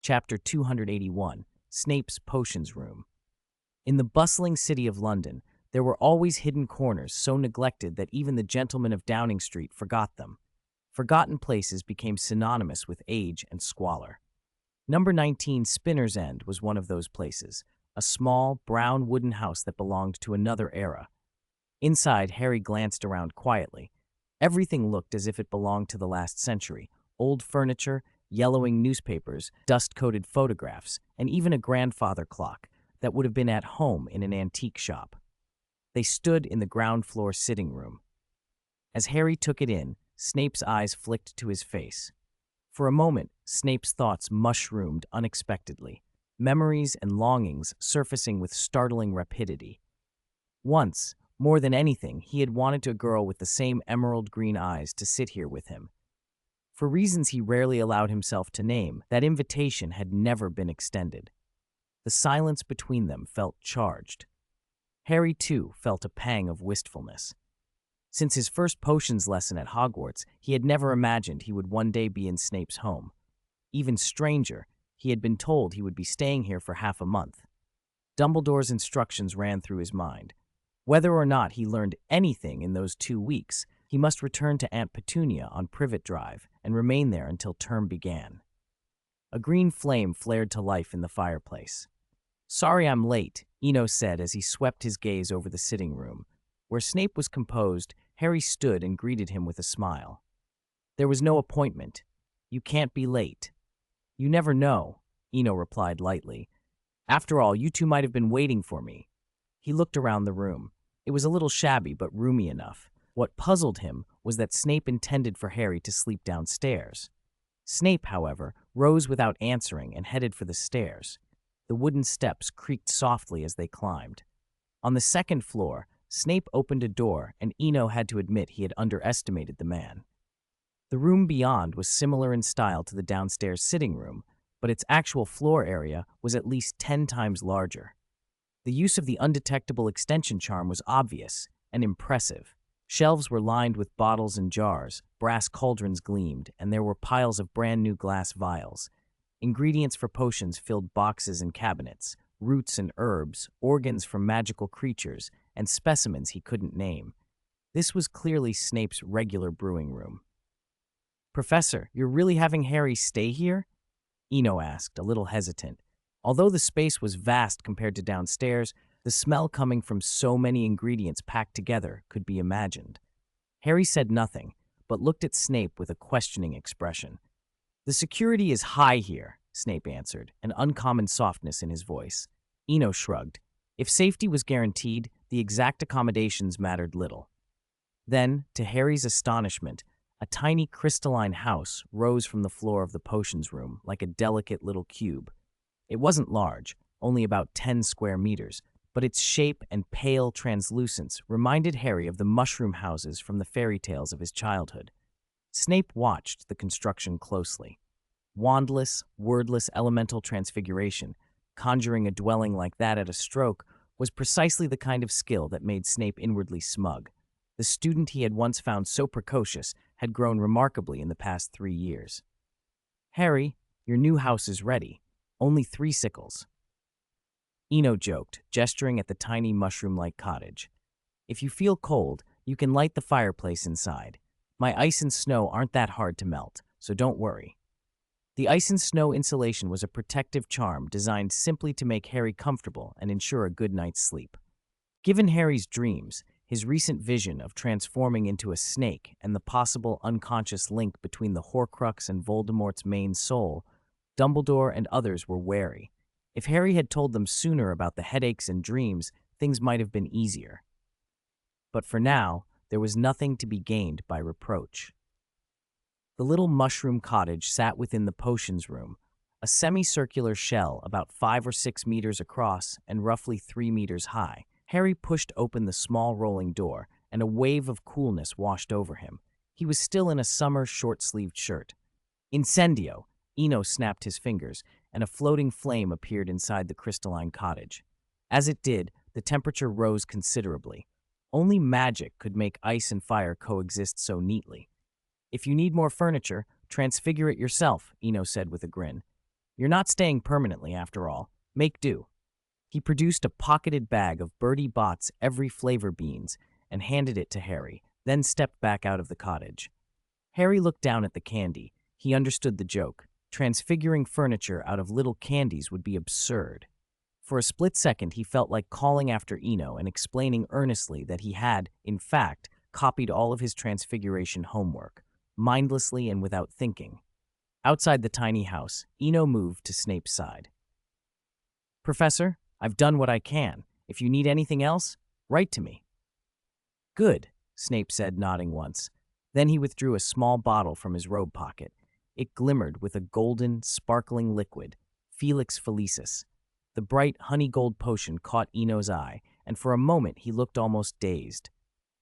Chapter 281, Snape's Potions Room. In the bustling city of London, there were always hidden corners so neglected that even the gentlemen of Downing Street forgot them. Forgotten places became synonymous with age and squalor. Number 19 Spinner's End was one of those places, a small, brown wooden house that belonged to another era. Inside, Harry glanced around quietly. Everything looked as if it belonged to the last century. Old furniture, yellowing newspapers, dust-coated photographs, and even a grandfather clock that would have been at home in an antique shop. They stood in the ground-floor sitting room. As Harry took it in, Snape's eyes flicked to his face. For a moment, Snape's thoughts mushroomed unexpectedly, memories and longings surfacing with startling rapidity. Once, more than anything, he had wanted a girl with the same emerald green eyes to sit here with him. For reasons he rarely allowed himself to name, that invitation had never been extended. The silence between them felt charged. Harry, too, felt a pang of wistfulness. Since his first potions lesson at Hogwarts, he had never imagined he would one day be in Snape's home. Even stranger, he had been told he would be staying here for half a month. Dumbledore's instructions ran through his mind. Whether or not he learned anything in those 2 weeks, he must return to Aunt Petunia on Privet Drive and remain there until term began. A green flame flared to life in the fireplace. "Sorry I'm late," Eno said as he swept his gaze over the sitting room. Where Snape was composed, Harry stood and greeted him with a smile. "There was no appointment. You can't be late." "You never know," Eno replied lightly. "After all, you two might have been waiting for me." He looked around the room. It was a little shabby, but roomy enough. What puzzled him was that Snape intended for Harry to sleep downstairs. Snape, however, rose without answering and headed for the stairs. The wooden steps creaked softly as they climbed. On the second floor, Snape opened a door, and Eno had to admit he had underestimated the man. The room beyond was similar in style to the downstairs sitting room, but its actual floor area was at least 10 times larger. The use of the undetectable extension charm was obvious and impressive. Shelves were lined with bottles and jars, brass cauldrons gleamed, and there were piles of brand-new glass vials. Ingredients for potions filled boxes and cabinets, roots and herbs, organs from magical creatures, and specimens he couldn't name. This was clearly Snape's regular brewing room. "Professor, you're really having Harry stay here?" Eno asked, a little hesitant. Although the space was vast compared to downstairs, the smell coming from so many ingredients packed together could be imagined. Harry said nothing, but looked at Snape with a questioning expression. "The security is high here," Snape answered, an uncommon softness in his voice. Eno shrugged. If safety was guaranteed, the exact accommodations mattered little. Then, to Harry's astonishment, a tiny crystalline house rose from the floor of the potions room like a delicate little cube. It wasn't large, only about 10 square meters, but its shape and pale translucence reminded Harry of the mushroom houses from the fairy tales of his childhood. Snape watched the construction closely. Wandless, wordless elemental transfiguration, conjuring a dwelling like that at a stroke, was precisely the kind of skill that made Snape inwardly smug. The student he had once found so precocious had grown remarkably in the past 3 years. "Harry, your new house is ready. Only 3 sickles." Eno joked, gesturing at the tiny mushroom-like cottage. "If you feel cold, you can light the fireplace inside. My ice and snow aren't that hard to melt, so don't worry." The ice and snow insulation was a protective charm designed simply to make Harry comfortable and ensure a good night's sleep. Given Harry's dreams, his recent vision of transforming into a snake, and the possible unconscious link between the Horcrux and Voldemort's main soul, Dumbledore and others were wary. If Harry had told them sooner about the headaches and dreams, things might have been easier. But for now, there was nothing to be gained by reproach. The little mushroom cottage sat within the potions room, a semicircular shell about 5 or 6 meters across and roughly 3 meters high. Harry pushed open the small rolling door, and a wave of coolness washed over him. He was still in a summer short-sleeved shirt. "Incendio!" Eno snapped his fingers, and a floating flame appeared inside the crystalline cottage. As it did, the temperature rose considerably. Only magic could make ice and fire coexist so neatly. "If you need more furniture, transfigure it yourself," Eno said with a grin. You're not staying permanently, after all. Make do." He produced a pocketed bag of Bertie Bott's every flavor beans and handed it to Harry, then stepped back out of the cottage. Harry looked down at the candy. He understood the joke. Transfiguring furniture out of little candies would be absurd. For a split second, he felt like calling after Eno and explaining earnestly that he had, in fact, copied all of his transfiguration homework, mindlessly and without thinking. Outside the tiny house, Eno moved to Snape's side. "Professor, I've done what I can. If you need anything else, write to me." "Good," Snape said, nodding once. Then he withdrew a small bottle from his robe pocket. It glimmered with a golden, sparkling liquid, Felix Felicis. The bright honey-gold potion caught Eno's eye, and for a moment he looked almost dazed.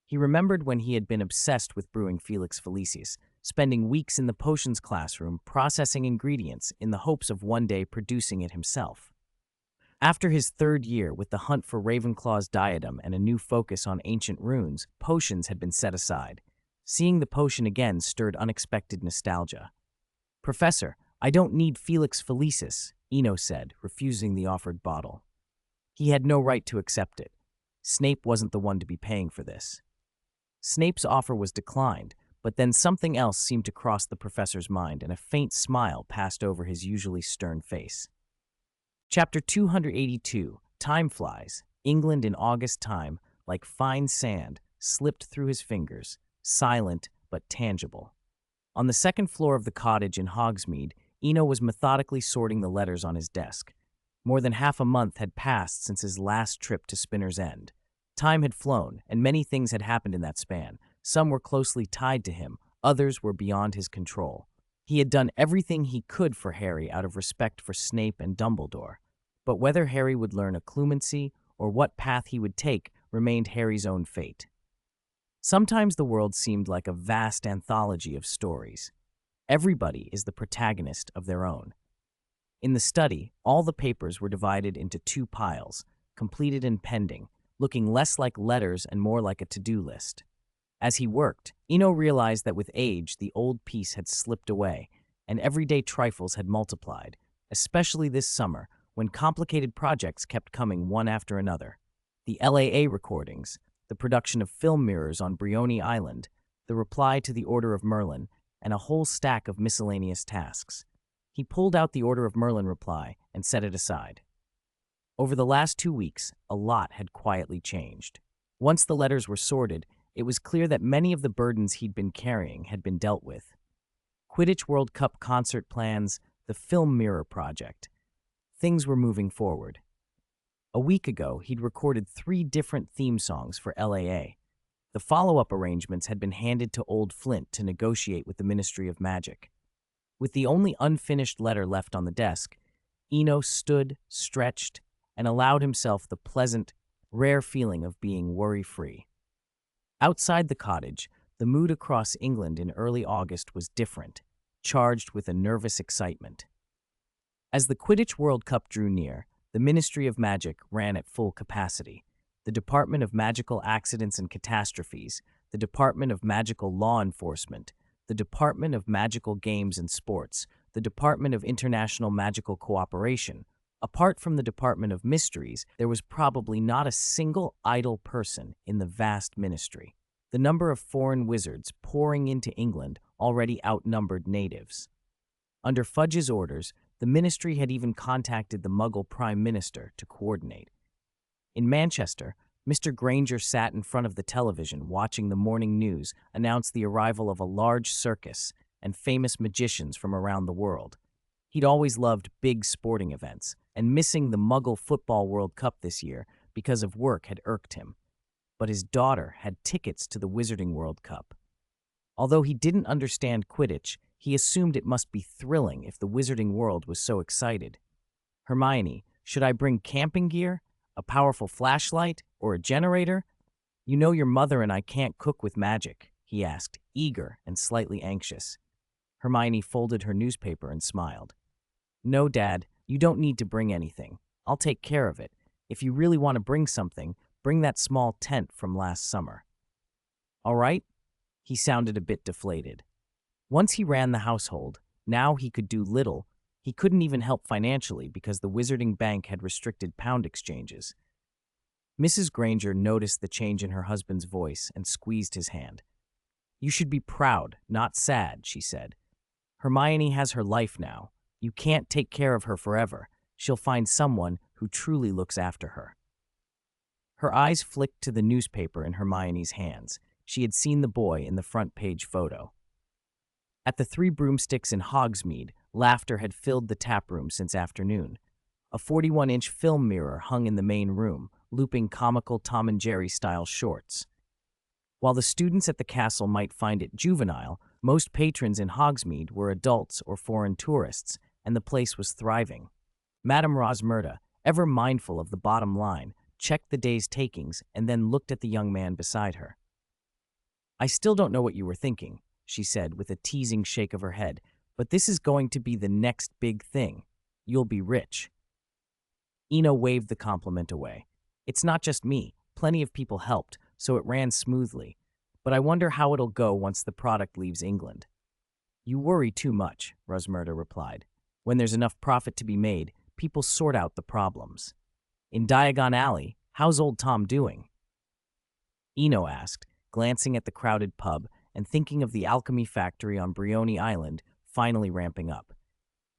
He remembered when he had been obsessed with brewing Felix Felicis, spending weeks in the potions classroom processing ingredients in the hopes of one day producing it himself. After his third year with the hunt for Ravenclaw's diadem and a new focus on ancient runes, potions had been set aside. Seeing the potion again stirred unexpected nostalgia. "Professor, I don't need Felix Felicis," Eno said, refusing the offered bottle. He had no right to accept it. Snape wasn't the one to be paying for this. Snape's offer was declined, but then something else seemed to cross the professor's mind, and a faint smile passed over his usually stern face. Chapter 282, Time Flies. England in August time, like fine sand, slipped through his fingers, silent but tangible. On the second floor of the cottage in Hogsmeade, Eno was methodically sorting the letters on his desk. More than half a month had passed since his last trip to Spinner's End. Time had flown, and many things had happened in that span. Some were closely tied to him, others were beyond his control. He had done everything he could for Harry out of respect for Snape and Dumbledore. But whether Harry would learn occlumency or what path he would take remained Harry's own fate. Sometimes the world seemed like a vast anthology of stories. Everybody is the protagonist of their own. In the study, all the papers were divided into two piles, completed and pending, looking less like letters and more like a to-do list. As he worked, Eno realized that with age, the old peace had slipped away, and everyday trifles had multiplied, especially this summer, when complicated projects kept coming one after another. The LAA recordings, the production of film mirrors on Briony Island, the reply to the Order of Merlin, and a whole stack of miscellaneous tasks. He pulled out the Order of Merlin reply and set it aside. Over the last 2 weeks, a lot had quietly changed. Once the letters were sorted, it was clear that many of the burdens he'd been carrying had been dealt with. Quidditch World Cup concert plans, the film mirror project. Things were moving forward. A week ago, he'd recorded 3 different theme songs for LAA. The follow-up arrangements had been handed to Old Flint to negotiate with the Ministry of Magic. With the only unfinished letter left on the desk, Eno stood, stretched, and allowed himself the pleasant, rare feeling of being worry-free. Outside the cottage, the mood across England in early August was different, charged with a nervous excitement. As the Quidditch World Cup drew near, the Ministry of Magic ran at full capacity. The Department of Magical Accidents and Catastrophes, the Department of Magical Law Enforcement, the Department of Magical Games and Sports, the Department of International Magical Cooperation. Apart from the Department of Mysteries, there was probably not a single idle person in the vast ministry. The number of foreign wizards pouring into England already outnumbered natives. Under Fudge's orders, the ministry had even contacted the Muggle Prime Minister to coordinate. In Manchester, Mr. Granger sat in front of the television watching the morning news announce the arrival of a large circus and famous magicians from around the world. He'd always loved big sporting events, and missing the Muggle Football World Cup this year because of work had irked him. But his daughter had tickets to the Wizarding World Cup. Although he didn't understand Quidditch, he assumed it must be thrilling if the Wizarding world was so excited. "Hermione, should I bring camping gear? A powerful flashlight? Or a generator? You know your mother and I can't cook with magic," he asked, eager and slightly anxious. Hermione folded her newspaper and smiled. "No, Dad, you don't need to bring anything. I'll take care of it. If you really want to bring something, bring that small tent from last summer." "All right?" He sounded a bit deflated. Once he ran the household, now he could do little. He couldn't even help financially because the Wizarding Bank had restricted pound exchanges. Mrs. Granger noticed the change in her husband's voice and squeezed his hand. "You should be proud, not sad," she said. "Hermione has her life now. You can't take care of her forever. She'll find someone who truly looks after her." Her eyes flicked to the newspaper in Hermione's hands. She had seen the boy in the front page photo. At the Three Broomsticks in Hogsmeade, laughter had filled the taproom since afternoon. A 41-inch film mirror hung in the main room, looping comical Tom and Jerry-style shorts. While the students at the castle might find it juvenile, most patrons in Hogsmeade were adults or foreign tourists, and the place was thriving. Madame Rosmerta, ever mindful of the bottom line, checked the day's takings and then looked at the young man beside her. "I still don't know what you were thinking," she said with a teasing shake of her head, "but this is going to be the next big thing. You'll be rich." Eno waved the compliment away. "It's not just me. Plenty of people helped, so it ran smoothly. But I wonder how it'll go once the product leaves England." "You worry too much," Rosmerta replied. "When there's enough profit to be made, people sort out the problems. In Diagon Alley, how's old Tom doing?" Eno asked, glancing at the crowded pub and thinking of the alchemy factory on Briony Island finally ramping up.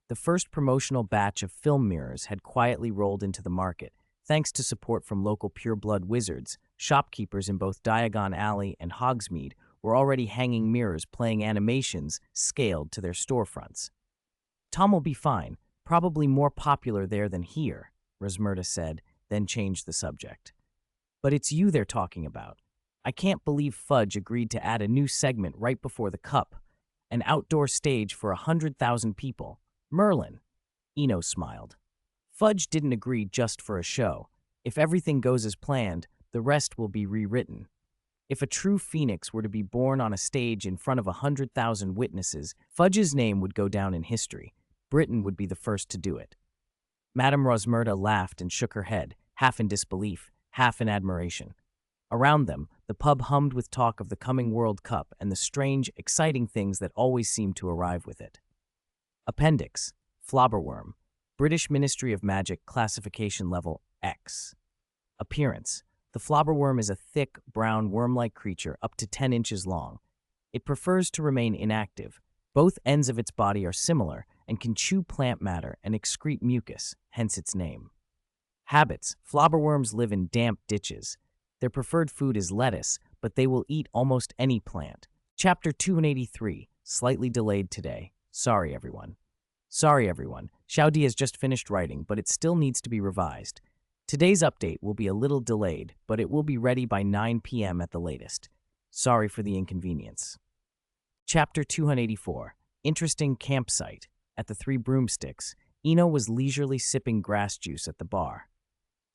The first promotional batch of film mirrors had quietly rolled into the market, thanks to support from local pure-blood wizards. Shopkeepers in both Diagon Alley and Hogsmeade were already hanging mirrors playing animations scaled to their storefronts. "Tom will be fine, probably more popular there than here," Rosmerta said, then changed the subject. "But it's you they're talking about. I can't believe Fudge agreed to add a new segment right before the Cup, an outdoor stage for 100,000 people. Merlin." Eno smiled. "Fudge didn't agree just for a show. If everything goes as planned, the rest will be rewritten. If a true phoenix were to be born on a stage in front of 100,000 witnesses, Fudge's name would go down in history. Britain would be the first to do it." Madame Rosmerta laughed and shook her head, half in disbelief, half in admiration. Around them, the pub hummed with talk of the coming World Cup and the strange, exciting things that always seemed to arrive with it. Appendix: Flobberworm, British Ministry of Magic, Classification Level X. Appearance: the flobberworm is a thick, brown, worm-like creature up to 10 inches long. It prefers to remain inactive. Both ends of its body are similar and can chew plant matter and excrete mucus, hence its name. Habits: flobberworms live in damp ditches. Their preferred food is lettuce, but they will eat almost any plant. Chapter 283, slightly delayed today. Sorry, everyone. Xiaodi has just finished writing, but it still needs to be revised. Today's update will be a little delayed, but it will be ready by 9 p.m. at the latest. Sorry for the inconvenience. Chapter 284, interesting campsite. At the Three Broomsticks, Eno was leisurely sipping grass juice at the bar.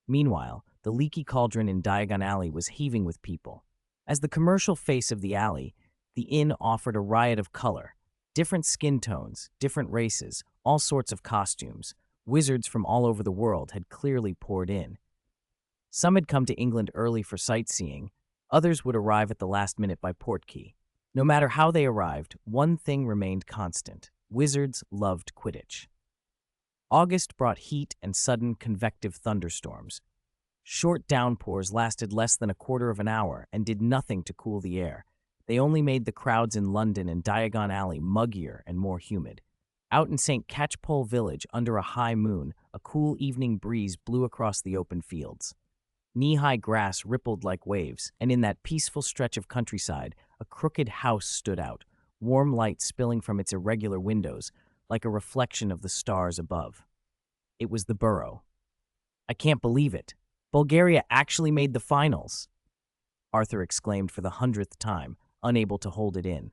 Meanwhile, the leaky cauldron in Diagon Alley was heaving with people. As the commercial face of the alley, the inn offered a riot of color. Different skin tones, different races, all sorts of costumes. Wizards from all over the world had clearly poured in. Some had come to England early for sightseeing. Others would arrive at the last minute by portkey. No matter how they arrived, one thing remained constant. Wizards loved Quidditch. August brought heat and sudden convective thunderstorms. Short downpours lasted less than a quarter of an hour and did nothing to cool the air. They only made the crowds in London and Diagon Alley muggier and more humid. Out in St. Catchpole Village, under a high moon, a cool evening breeze blew across the open fields. Knee-high grass rippled like waves, and in that peaceful stretch of countryside, a crooked house stood out, warm light spilling from its irregular windows, like a reflection of the stars above. It was the Burrow. "I can't believe it. Bulgaria actually made the finals," Arthur exclaimed for the 100th time, unable to hold it in.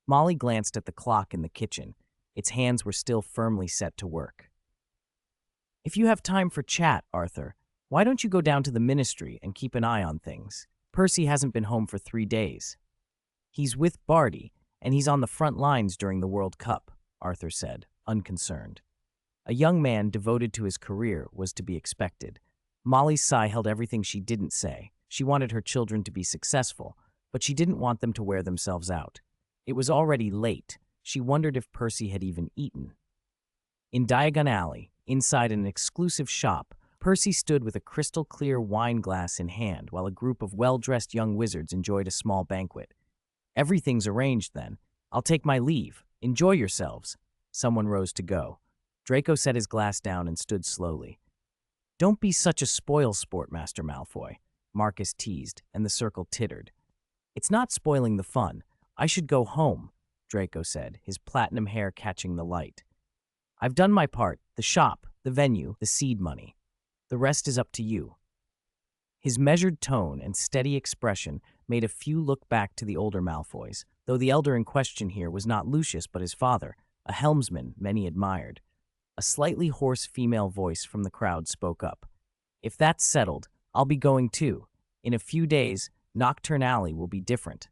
Molly glanced at the clock in the kitchen. Its hands were still firmly set to work. "If you have time for chat, Arthur, why don't you go down to the ministry and keep an eye on things? Percy hasn't been home for 3 days." "He's with Bardi, and he's on the front lines during the World Cup," Arthur said, unconcerned. A young man devoted to his career was to be expected. Molly's sigh held everything she didn't say. She wanted her children to be successful, but she didn't want them to wear themselves out. It was already late. She wondered if Percy had even eaten. In Diagon Alley, inside an exclusive shop, Percy stood with a crystal-clear wine glass in hand while a group of well-dressed young wizards enjoyed a small banquet. "Everything's arranged, then. I'll take my leave. Enjoy yourselves." Someone rose to go. Draco set his glass down and stood slowly. "Don't be such a spoil sport, Master Malfoy," Marcus teased, and the circle tittered. "It's not spoiling the fun. I should go home," Draco said, his platinum hair catching the light. "I've done my part, the shop, the venue, the seed money. The rest is up to you." His measured tone and steady expression made a few look back to the older Malfoys, though the elder in question here was not Lucius but his father, a helmsman many admired. A slightly hoarse female voice from the crowd spoke up. "If that's settled, I'll be going too. In a few days, Nocturne Alley will be different."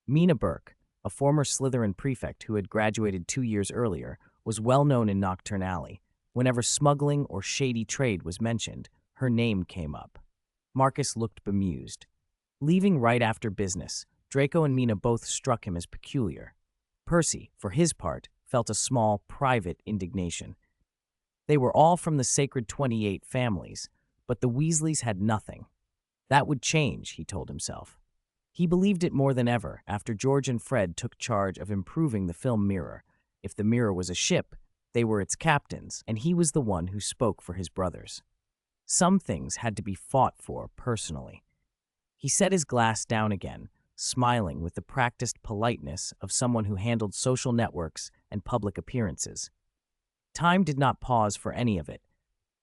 Mina Burke, a former Slytherin prefect who had graduated 2 years earlier, was well known in Nocturne Alley. Whenever smuggling or shady trade was mentioned, her name came up. Marcus looked bemused. Leaving right after business, Draco and Mina both struck him as peculiar. Percy, for his part, felt a small, private indignation. They were all from the Sacred 28 families, but the Weasleys had nothing. That would change, he told himself. He believed it more than ever after George and Fred took charge of improving the film mirror. If the mirror was a ship, they were its captains, and he was the one who spoke for his brothers. Some things had to be fought for personally. He set his glass down again, smiling with the practiced politeness of someone who handled social networks and public appearances. Time did not pause for any of it.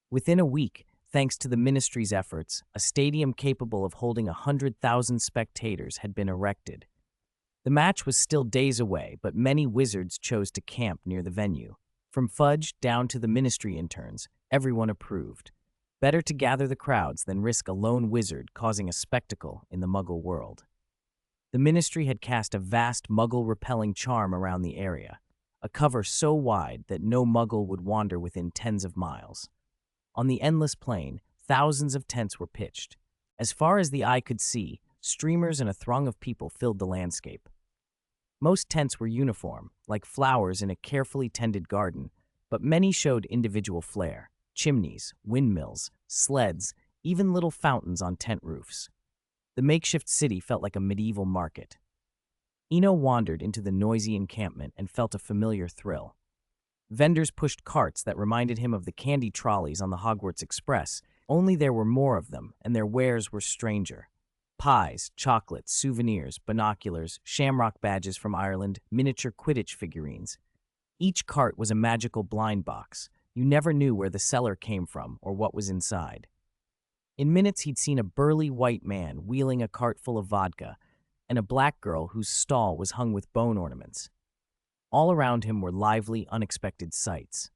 Within a week, thanks to the ministry's efforts, a stadium capable of holding 100,000 spectators had been erected. The match was still days away, but many wizards chose to camp near the venue. From Fudge down to the ministry interns, everyone approved. Better to gather the crowds than risk a lone wizard causing a spectacle in the Muggle world. The ministry had cast a vast Muggle-repelling charm around the area, a cover so wide that no Muggle would wander within tens of miles. On the endless plain, thousands of tents were pitched. As far as the eye could see, streamers and a throng of people filled the landscape. Most tents were uniform, like flowers in a carefully tended garden, but many showed individual flair: chimneys, windmills, sleds, even little fountains on tent roofs. The makeshift city felt like a medieval market. Eno wandered into the noisy encampment and felt a familiar thrill. Vendors pushed carts that reminded him of the candy trolleys on the Hogwarts Express, only there were more of them, and their wares were stranger. Pies, chocolates, souvenirs, binoculars, shamrock badges from Ireland, miniature Quidditch figurines. Each cart was a magical blind box. You never knew where the seller came from or what was inside. In minutes, he'd seen a burly white man wheeling a cart full of vodka, and a black girl whose stall was hung with bone ornaments. All around him were lively, unexpected sights.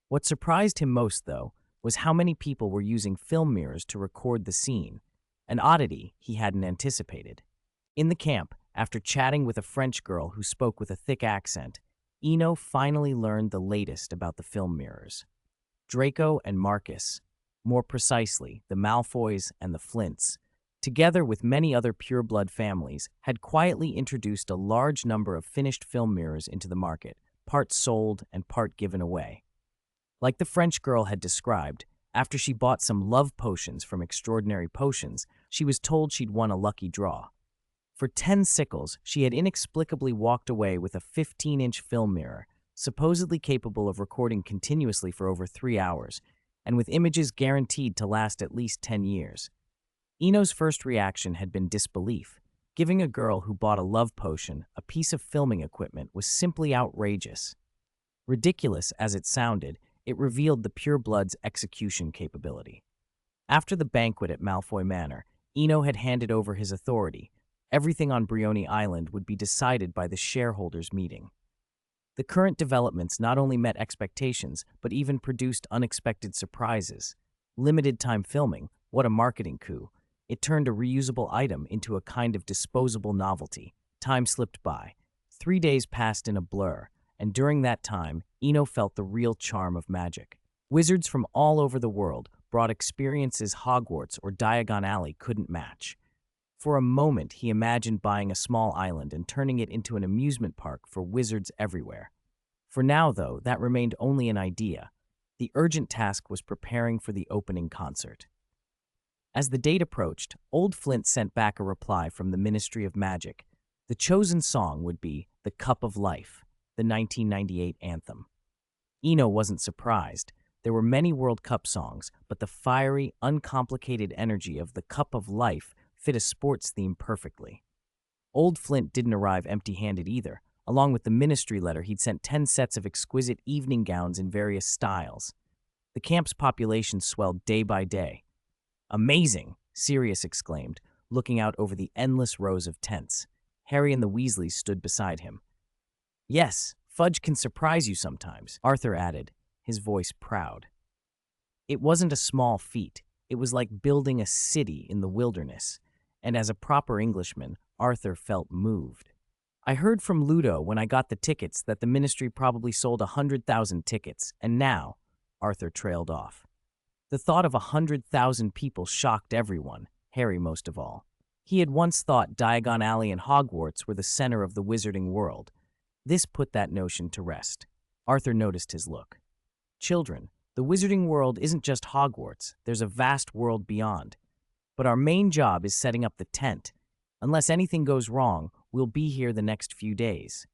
What surprised him most, though, was how many people were using film mirrors to record the scene, an oddity he hadn't anticipated. In the camp, after chatting with a French girl who spoke with a thick accent, Eno finally learned the latest about the film mirrors. Draco and Marcus, more precisely, the Malfoys and the Flints, together with many other pureblood families, had quietly introduced a large number of finished film mirrors into the market, part sold and part given away. Like the French girl had described, after she bought some love potions from Extraordinary Potions, she was told she'd won a lucky draw. For 10 sickles, she had inexplicably walked away with a 15-inch film mirror, supposedly capable of recording continuously for over 3 hours, and with images guaranteed to last at least 10 years. Eno's first reaction had been disbelief. Giving a girl who bought a love potion a piece of filming equipment was simply outrageous. Ridiculous as it sounded, it revealed the pureblood's execution capability. After the banquet at Malfoy Manor, Eno had handed over his authority. Everything on Briony Island would be decided by the shareholders' meeting. The current developments not only met expectations, but even produced unexpected surprises. Limited-time filming, what a marketing coup. It turned a reusable item into a kind of disposable novelty. Time slipped by. 3 days passed in a blur, and during that time, Eno felt the real charm of magic. Wizards from all over the world brought experiences Hogwarts or Diagon Alley couldn't match. For a moment, he imagined buying a small island and turning it into an amusement park for wizards everywhere. For now, though, that remained only an idea. The urgent task was preparing for the opening concert. As the date approached, Old Flint sent back a reply from the Ministry of Magic. The chosen song would be The Cup of Life, the 1998 anthem. Eno wasn't surprised. There were many World Cup songs, but the fiery, uncomplicated energy of The Cup of Life fit a sports theme perfectly. Old Flint didn't arrive empty-handed either. Along with the ministry letter, he'd sent 10 sets of exquisite evening gowns in various styles. The camp's population swelled day by day. "Amazing!" Sirius exclaimed, looking out over the endless rows of tents. Harry and the Weasleys stood beside him. "Yes, fudge can surprise you sometimes," Arthur added, his voice proud. It wasn't a small feat. It was like building a city in the wilderness, and as a proper Englishman, Arthur felt moved. "I heard from Ludo when I got the tickets that the ministry probably sold 100,000 tickets, and now," Arthur trailed off. The thought of 100,000 people shocked everyone, Harry most of all. He had once thought Diagon Alley and Hogwarts were the center of the wizarding world. This put that notion to rest. Arthur noticed his look. "Children, the wizarding world isn't just Hogwarts. There's a vast world beyond. But our main job is setting up the tent. Unless anything goes wrong, we'll be here the next few days."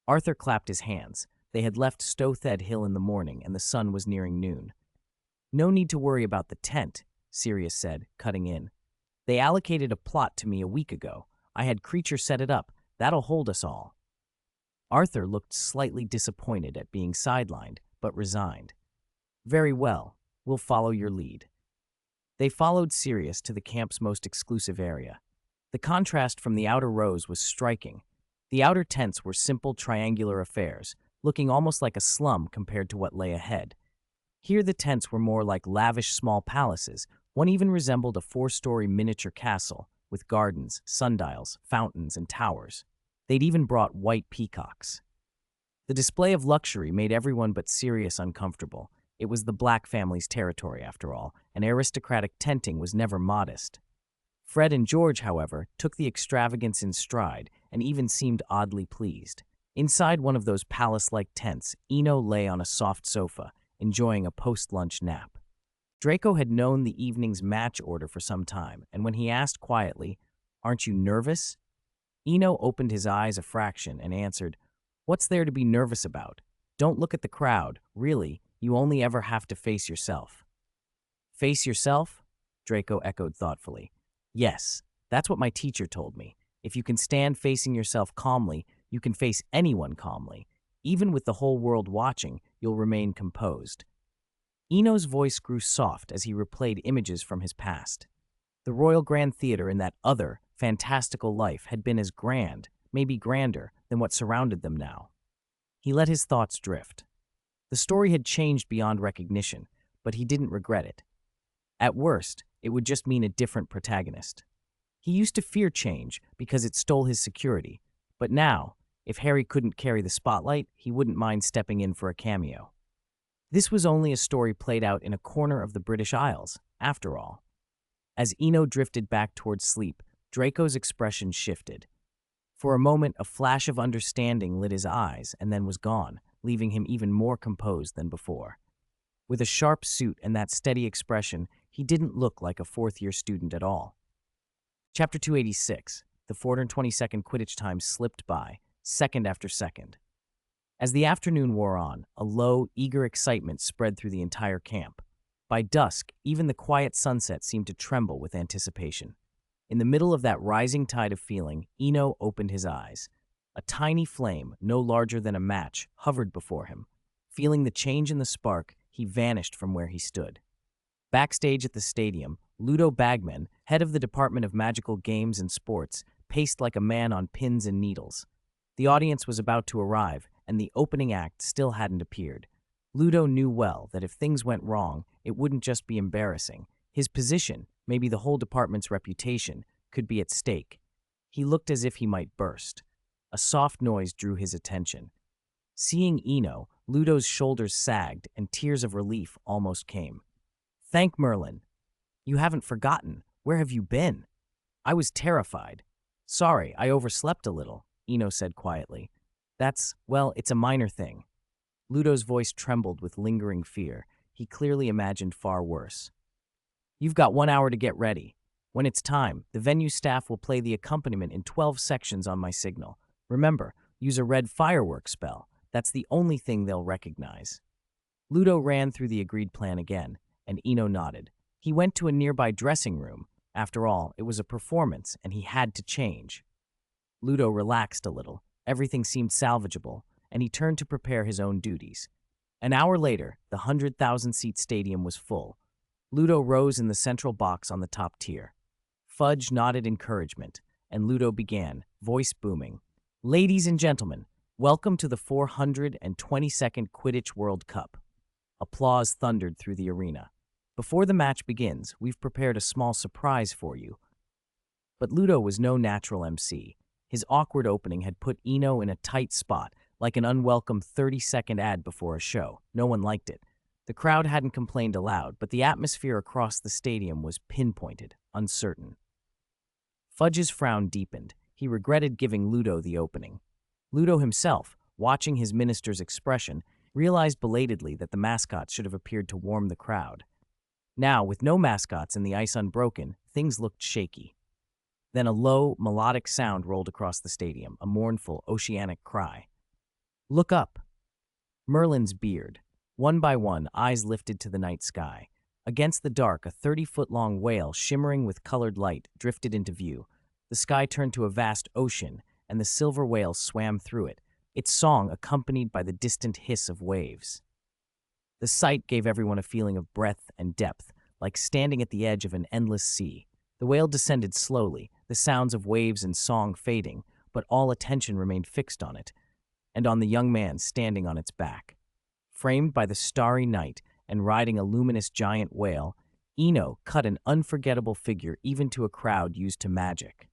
Arthur clapped his hands. They had left Stowthed Hill in the morning, and the sun was nearing noon. "No need to worry about the tent," Sirius said, cutting in. "They allocated a plot to me a week ago. I had Creature set it up. That'll hold us all." Arthur looked slightly disappointed at being sidelined, but resigned. "Very well, we'll follow your lead." They followed Sirius to the camp's most exclusive area. The contrast from the outer rows was striking. The outer tents were simple triangular affairs, looking almost like a slum compared to what lay ahead. Here the tents were more like lavish small palaces. One even resembled a 4-story miniature castle, with gardens, sundials, fountains, and towers. They'd even brought white peacocks. The display of luxury made everyone but Sirius uncomfortable. It was the Black family's territory, after all, and aristocratic tenting was never modest. Fred and George, however, took the extravagance in stride and even seemed oddly pleased. Inside one of those palace-like tents, Eno lay on a soft sofa, enjoying a post-lunch nap. Draco had known the evening's match order for some time, and when he asked quietly, "Aren't you nervous?" Eno opened his eyes a fraction and answered, "What's there to be nervous about? Don't look at the crowd. Really, you only ever have to face yourself." "Face yourself?" Draco echoed thoughtfully. "Yes, that's what my teacher told me. If you can stand facing yourself calmly, you can face anyone calmly. Even with the whole world watching, you'll remain composed." Eno's voice grew soft as he replayed images from his past. The Royal Grand Theatre in that other, fantastical life had been as grand, maybe grander, than what surrounded them now. He let his thoughts drift. The story had changed beyond recognition, but he didn't regret it. At worst, it would just mean a different protagonist. He used to fear change because it stole his security, but now, if Harry couldn't carry the spotlight, he wouldn't mind stepping in for a cameo. This was only a story played out in a corner of the British Isles, after all. As Eno drifted back towards sleep, Draco's expression shifted. For a moment, a flash of understanding lit his eyes and then was gone, leaving him even more composed than before. With a sharp suit and that steady expression, he didn't look like a fourth-year student at all. Chapter 286. The 422nd Quidditch time slipped by, second after second. As the afternoon wore on, a low, eager excitement spread through the entire camp. By dusk, even the quiet sunset seemed to tremble with anticipation. In the middle of that rising tide of feeling, Eno opened his eyes. A tiny flame, no larger than a match, hovered before him. Feeling the change in the spark, he vanished from where he stood. Backstage at the stadium, Ludo Bagman, head of the Department of Magical Games and Sports, paced like a man on pins and needles. The audience was about to arrive, and the opening act still hadn't appeared. Ludo knew well that if things went wrong, it wouldn't just be embarrassing. His position, maybe the whole department's reputation, could be at stake. He looked as if he might burst. A soft noise drew his attention. Seeing Eno, Ludo's shoulders sagged and tears of relief almost came. "Thank Merlin. You haven't forgotten. Where have you been?" "I was terrified. Sorry, I overslept a little," Eno said quietly. Well, it's a minor thing. Ludo's voice trembled with lingering fear. He clearly imagined far worse. You've got 1 hour to get ready. When it's time, the venue staff will play the accompaniment in 12 sections on my signal. Remember, use a red firework spell. That's the only thing they'll recognize. Ludo ran through the agreed plan again, and Eno nodded. He went to a nearby dressing room. After all, it was a performance, and he had to change. Ludo relaxed a little. Everything seemed salvageable, and he turned to prepare his own duties. An hour later, the 100,000-seat stadium was full. Ludo rose in the central box on the top tier. Fudge nodded encouragement, and Ludo began, voice booming. Ladies and gentlemen, welcome to the 422nd Quidditch World Cup. Applause thundered through the arena. Before the match begins, we've prepared a small surprise for you. But Ludo was no natural MC. His awkward opening had put Eno in a tight spot, like an unwelcome 30-second ad before a show. No one liked it. The crowd hadn't complained aloud, but the atmosphere across the stadium was pinpointed, uncertain. Fudge's frown deepened. He regretted giving Ludo the opening. Ludo himself, watching his minister's expression, realized belatedly that the mascots should have appeared to warm the crowd. Now, with no mascots and the ice unbroken, things looked shaky. Then a low, melodic sound rolled across the stadium, a mournful, oceanic cry. Look up! Merlin's beard. One by one, eyes lifted to the night sky. Against the dark, a 30-foot-long whale, shimmering with colored light, drifted into view. The sky turned to a vast ocean, and the silver whale swam through it, its song accompanied by the distant hiss of waves. The sight gave everyone a feeling of breadth and depth, like standing at the edge of an endless sea. The whale descended slowly, the sounds of waves and song fading, but all attention remained fixed on it, and on the young man standing on its back. Framed by the starry night and riding a luminous giant whale, Eno cut an unforgettable figure even to a crowd used to magic.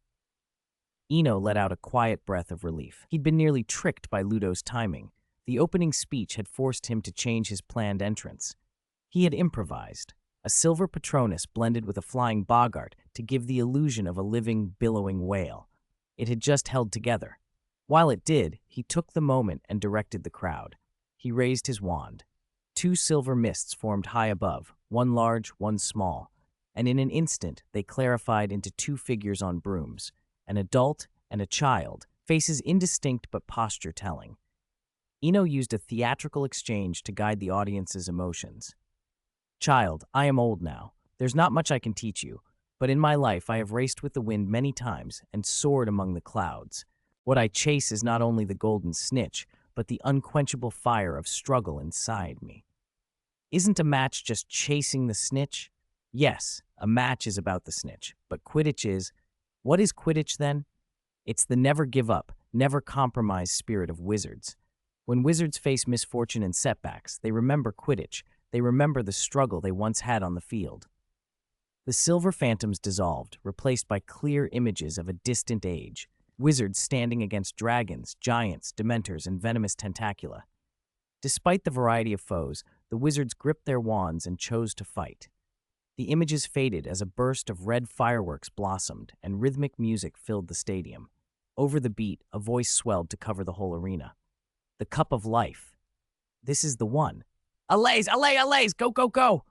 Eno let out a quiet breath of relief. He'd been nearly tricked by Ludo's timing. The opening speech had forced him to change his planned entrance. He had improvised, a silver Patronus blended with a flying boggart to give the illusion of a living, billowing whale. It had just held together. While it did, he took the moment and directed the crowd. He raised his wand. 2 silver mists formed high above, one large, one small, and in an instant they clarified into 2 figures on brooms, an adult and a child, faces indistinct but posture-telling. Eno used a theatrical exchange to guide the audience's emotions. Child, I am old now. There's not much I can teach you, but in my life I have raced with the wind many times and soared among the clouds. What I chase is not only the golden snitch, but the unquenchable fire of struggle inside me. Isn't a match just chasing the snitch? Yes, a match is about the snitch, but Quidditch is... What is Quidditch then? It's the never give up, never compromise spirit of wizards. When wizards face misfortune and setbacks, they remember Quidditch. They remember the struggle they once had on the field. The silver phantoms dissolved, replaced by clear images of a distant age. Wizards standing against dragons, giants, dementors, and venomous tentacula. Despite the variety of foes, the wizards gripped their wands and chose to fight. The images faded as a burst of red fireworks blossomed, and rhythmic music filled the stadium. Over the beat, a voice swelled to cover the whole arena. The Cup of Life. This is the one. Allays, allay, allays, go, go, go!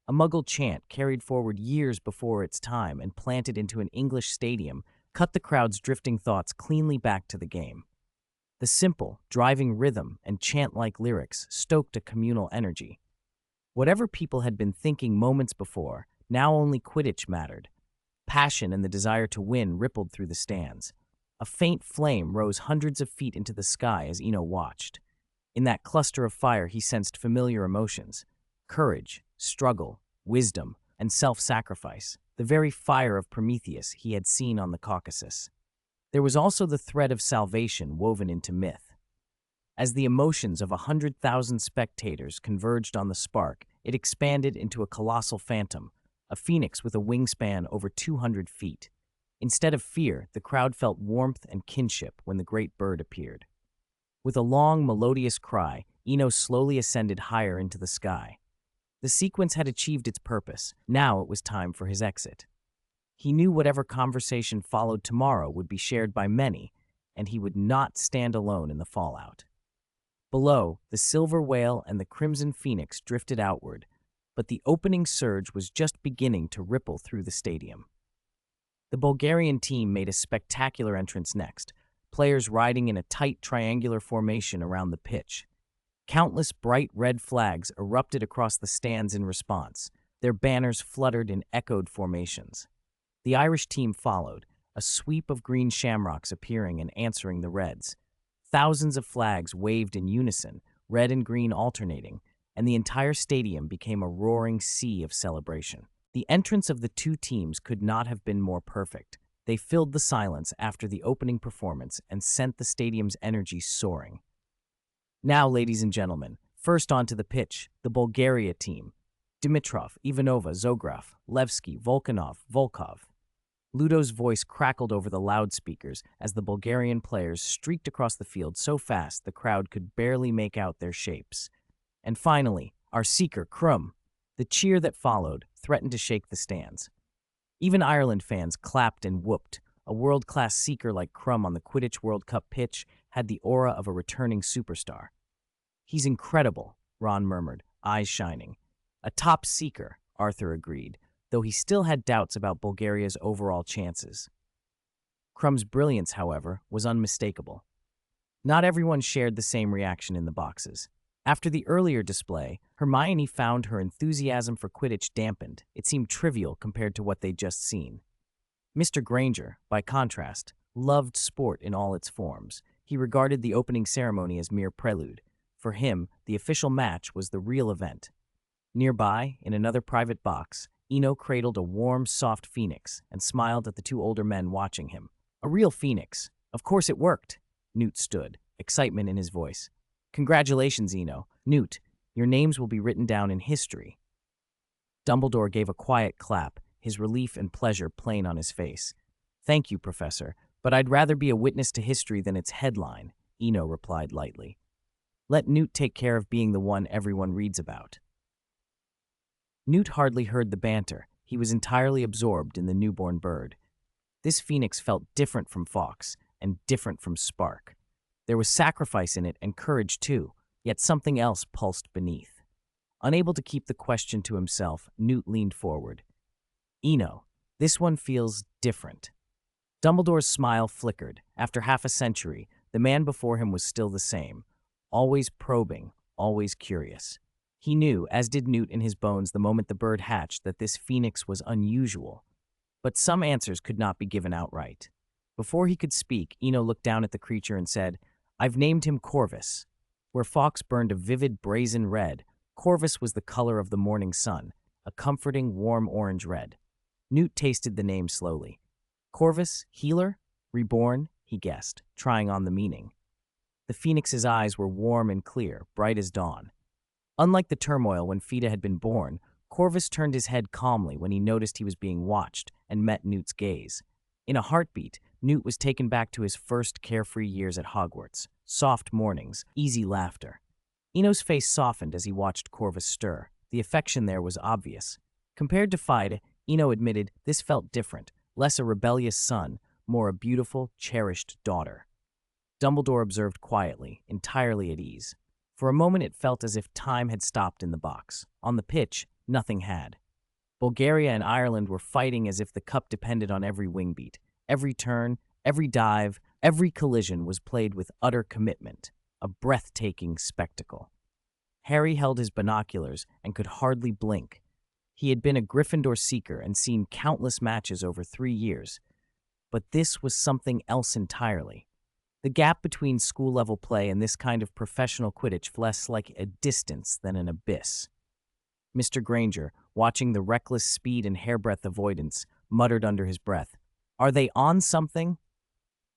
A Muggle chant carried forward years before its time and planted into an English stadium cut the crowd's drifting thoughts cleanly back to the game. The simple, driving rhythm and chant-like lyrics stoked a communal energy. Whatever people had been thinking moments before, now only Quidditch mattered. Passion and the desire to win rippled through the stands. A faint flame rose hundreds of feet into the sky as Eno watched. In that cluster of fire he sensed familiar emotions: courage, struggle, wisdom, and self-sacrifice, the very fire of Prometheus he had seen on the Caucasus. There was also the thread of salvation woven into myth. As the emotions of 100,000 spectators converged on the spark, it expanded into a colossal phantom, a phoenix with a wingspan over 200 feet. Instead of fear, the crowd felt warmth and kinship when the great bird appeared. With a long, melodious cry, Eno slowly ascended higher into the sky. The sequence had achieved its purpose. Now it was time for his exit. He knew whatever conversation followed tomorrow would be shared by many, and he would not stand alone in the fallout. Below, the silver whale and the crimson phoenix drifted outward, but the opening surge was just beginning to ripple through the stadium. The Bulgarian team made a spectacular entrance next, players riding in a tight triangular formation around the pitch. Countless bright red flags erupted across the stands in response. Their banners fluttered in echoed formations. The Irish team followed, a sweep of green shamrocks appearing and answering the reds. Thousands of flags waved in unison, red and green alternating, and the entire stadium became a roaring sea of celebration. The entrance of the two teams could not have been more perfect. They filled the silence after the opening performance and sent the stadium's energy soaring. Now, ladies and gentlemen, first onto the pitch, the Bulgaria team. Dimitrov, Ivanova, Zograf, Levski, Volkanov, Volkov. Ludo's voice crackled over the loudspeakers as the Bulgarian players streaked across the field so fast the crowd could barely make out their shapes. And finally, our seeker, Krum. The cheer that followed threatened to shake the stands. Even Ireland fans clapped and whooped. A world-class seeker like Krum on the Quidditch World Cup pitch had the aura of a returning superstar. "He's incredible," Ron murmured, eyes shining. "A top seeker," Arthur agreed, though he still had doubts about Bulgaria's overall chances. Krum's brilliance, however, was unmistakable. Not everyone shared the same reaction in the boxes. After the earlier display, Hermione found her enthusiasm for Quidditch dampened. It seemed trivial compared to what they'd just seen. Mr. Granger, by contrast, loved sport in all its forms. He regarded the opening ceremony as mere prelude. For him, the official match was the real event. Nearby, in another private box, Eno cradled a warm, soft phoenix and smiled at the two older men watching him. "A real phoenix. Of course it worked." Newt stood, excitement in his voice. "Congratulations, Eno. Newt, your names will be written down in history." Dumbledore gave a quiet clap, his relief and pleasure plain on his face. "Thank you, Professor, but I'd rather be a witness to history than its headline," Eno replied lightly. "Let Newt take care of being the one everyone reads about." Newt hardly heard the banter. He was entirely absorbed in the newborn bird. This phoenix felt different from Fawkes and different from Spark. There was sacrifice in it and courage too, yet something else pulsed beneath. Unable to keep the question to himself, Newt leaned forward. "Eno, this one feels different." Dumbledore's smile flickered. After half a century, the man before him was still the same, always probing, always curious. He knew, as did Newt in his bones the moment the bird hatched, that this phoenix was unusual. But some answers could not be given outright. Before he could speak, Eno looked down at the creature and said, "I've named him Corvus." Where Fawkes burned a vivid brazen red, Corvus was the color of the morning sun, a comforting, warm orange red. Newt tasted the name slowly. "Corvus? Healer? Reborn?" he guessed, trying on the meaning. The phoenix's eyes were warm and clear, bright as dawn. Unlike the turmoil when Fida had been born, Corvus turned his head calmly when he noticed he was being watched and met Newt's gaze. In a heartbeat, Newt was taken back to his first carefree years at Hogwarts. Soft mornings, easy laughter. Eno's face softened as he watched Corvus stir. The affection there was obvious. Compared to Fida, Eno admitted this felt different, less a rebellious son, more a beautiful, cherished daughter. Dumbledore observed quietly, entirely at ease. For a moment it felt as if time had stopped in the box. On the pitch, nothing had. Bulgaria and Ireland were fighting as if the cup depended on every wing beat. Every turn, every dive, every collision was played with utter commitment, a breathtaking spectacle. Harry held his binoculars and could hardly blink. He had been a Gryffindor seeker and seen countless matches over 3 years. But this was something else entirely. The gap between school-level play and this kind of professional Quidditch felt less like a distance than an abyss. Mr. Granger, watching the reckless speed and hairbreadth avoidance, muttered under his breath, "Are they on something?"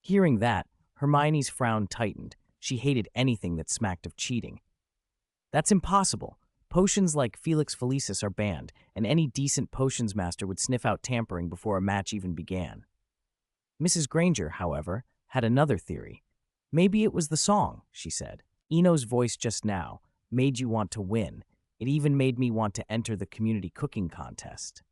Hearing that, Hermione's frown tightened. She hated anything that smacked of cheating. "That's impossible. Potions like Felix Felicis are banned, and any decent potions master would sniff out tampering before a match even began." Mrs. Granger, however, had another theory. "Maybe it was the song," she said. "Eno's voice just now made you want to win. It even made me want to enter the community cooking contest."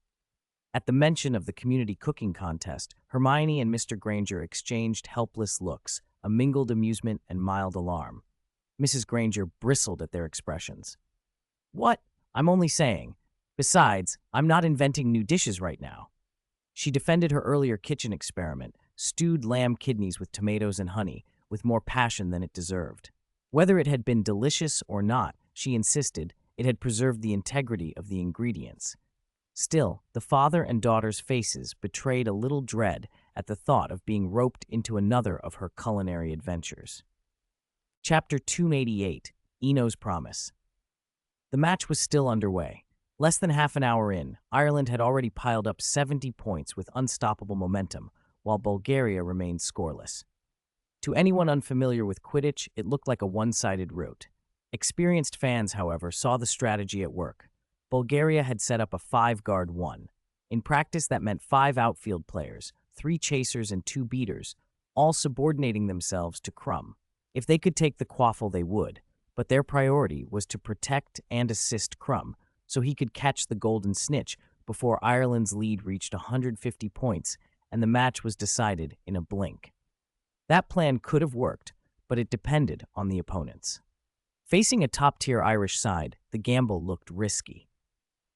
At the mention of the community cooking contest, Hermione and Mr. Granger exchanged helpless looks. a mingled amusement and mild alarm. Mrs. Granger bristled at their expressions. What? I'm only saying. Besides, I'm not inventing new dishes right now. She defended her earlier kitchen experiment, stewed lamb kidneys with tomatoes and honey, with more passion than it deserved. Whether it had been delicious or not, she insisted, it had preserved the integrity of the ingredients. Still, the father and daughter's faces betrayed a little dread at the thought of being roped into another of her culinary adventures. Chapter 288, Eno's Promise. The match was still underway. Less than half an hour in, Ireland had already piled up 70 points with unstoppable momentum, while Bulgaria remained scoreless. To anyone unfamiliar with Quidditch, it looked like a one-sided rout. Experienced fans, however, saw the strategy at work. Bulgaria had set up a 5-guard 1. In practice, that meant 5 outfield players, 3 chasers and 2 beaters, all subordinating themselves to Crumb. If they could take the quaffle, they would, but their priority was to protect and assist Crumb, so he could catch the golden snitch before Ireland's lead reached 150 points and the match was decided in a blink. That plan could have worked, but it depended on the opponents. Facing a top-tier Irish side, the gamble looked risky.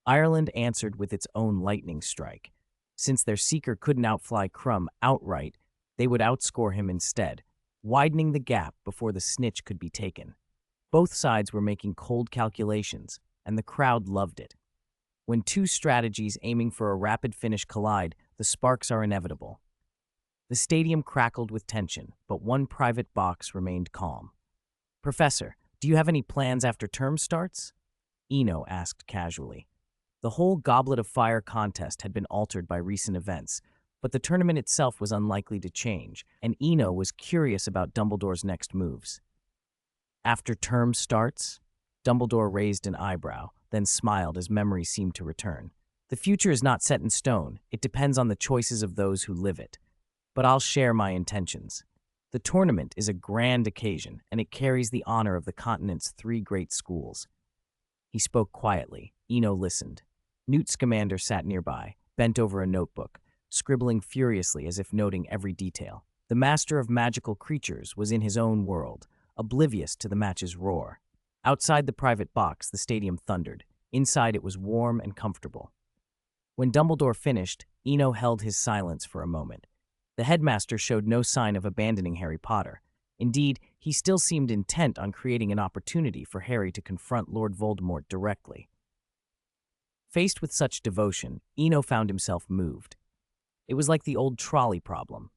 Ireland answered with its own lightning strike. Since their seeker couldn't outfly Crumb outright, they would outscore him instead, widening the gap before the snitch could be taken. Both sides were making cold calculations, and the crowd loved it. When two strategies aiming for a rapid finish collide, the sparks are inevitable. The stadium crackled with tension, but one private box remained calm. "Professor, do you have any plans after term starts?" Eno asked casually. The whole Goblet of Fire contest had been altered by recent events, but the tournament itself was unlikely to change, and Eno was curious about Dumbledore's next moves. "After term starts?" Dumbledore raised an eyebrow, then smiled as memory seemed to return. "The future is not set in stone. It depends on the choices of those who live it. But I'll share my intentions. The tournament is a grand occasion, and it carries the honor of the continent's 3 great schools." He spoke quietly. Eno listened. Newt Scamander sat nearby, bent over a notebook, scribbling furiously as if noting every detail. The master of magical creatures was in his own world, oblivious to the match's roar. Outside the private box, the stadium thundered. Inside, it was warm and comfortable. When Dumbledore finished, Eno held his silence for a moment. The headmaster showed no sign of abandoning Harry Potter. Indeed, he still seemed intent on creating an opportunity for Harry to confront Lord Voldemort directly. Faced with such devotion, Eno found himself moved. It was like the old trolley problem.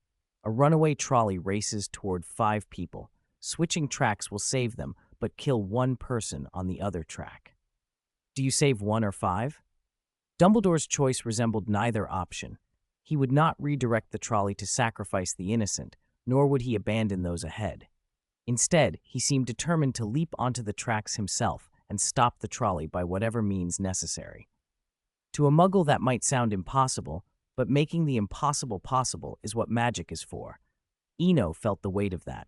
A runaway trolley races toward 5 people. Switching tracks will save them, but kill 1 person on the other track. Do you save 1 or 5? Dumbledore's choice resembled neither option. He would not redirect the trolley to sacrifice the innocent, nor would he abandon those ahead. Instead, he seemed determined to leap onto the tracks himself and stop the trolley by whatever means necessary. To a muggle, that might sound impossible, but making the impossible possible is what magic is for. Eno felt the weight of that.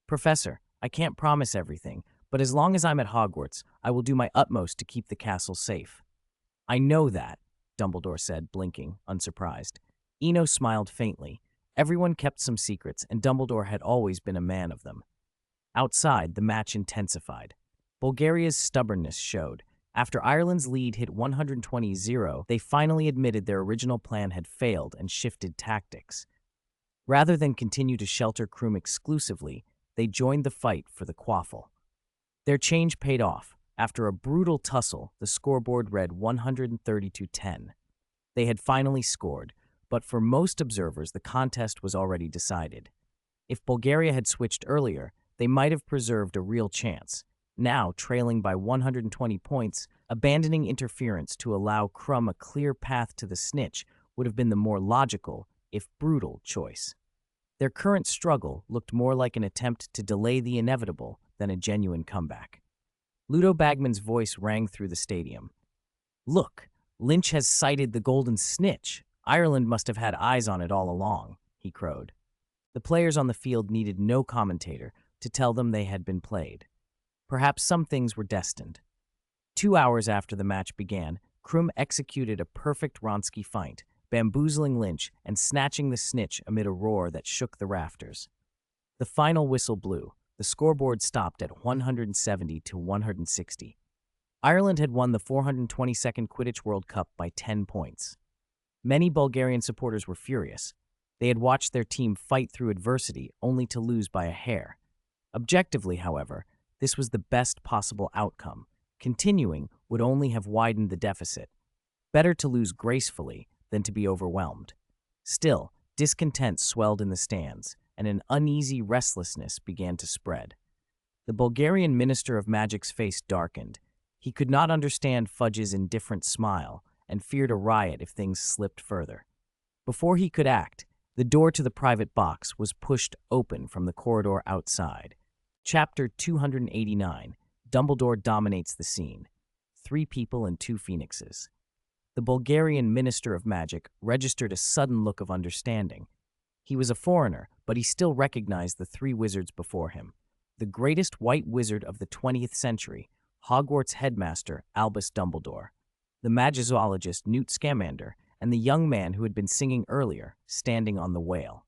"Professor, I can't promise everything, but as long as I'm at Hogwarts, I will do my utmost to keep the castle safe." "I know that," Dumbledore said, blinking, unsurprised. Eno smiled faintly. Everyone kept some secrets, and Dumbledore had always been a man of them. Outside, the match intensified. Bulgaria's stubbornness showed. After Ireland's lead hit 120-0, they finally admitted their original plan had failed and shifted tactics. Rather than continue to shelter Krum exclusively, they joined the fight for the quaffle. Their change paid off. After a brutal tussle, the scoreboard read 130-10. They had finally scored, but for most observers, the contest was already decided. If Bulgaria had switched earlier, they might have preserved a real chance. Now, trailing by 120 points, abandoning interference to allow Krum a clear path to the snitch would have been the more logical, if brutal, choice. Their current struggle looked more like an attempt to delay the inevitable than a genuine comeback. Ludo Bagman's voice rang through the stadium. "Look, Lynch has sighted the golden snitch. Ireland must have had eyes on it all along," he crowed. The players on the field needed no commentator to tell them they had been played. Perhaps some things were destined. 2 hours after the match began, Krum executed a perfect Wronski feint, bamboozling Lynch and snatching the snitch amid a roar that shook the rafters. The final whistle blew. The scoreboard stopped at 170 to 160. Ireland had won the 422nd Quidditch World Cup by 10 points. Many Bulgarian supporters were furious. They had watched their team fight through adversity only to lose by a hair. Objectively, however, this was the best possible outcome. Continuing would only have widened the deficit. Better to lose gracefully than to be overwhelmed. Still, discontent swelled in the stands, and an uneasy restlessness began to spread. The Bulgarian Minister of Magic's face darkened. He could not understand Fudge's indifferent smile and feared a riot if things slipped further. Before he could act, the door to the private box was pushed open from the corridor outside. Chapter 289. Dumbledore dominates the scene. 3 people and 2 phoenixes. The Bulgarian Minister of Magic registered a sudden look of understanding. He was a foreigner, but he still recognized the 3 wizards before him. The greatest white wizard of the 20th century, Hogwarts headmaster Albus Dumbledore, the magizoologist Newt Scamander, and the young man who had been singing earlier, standing on the whale.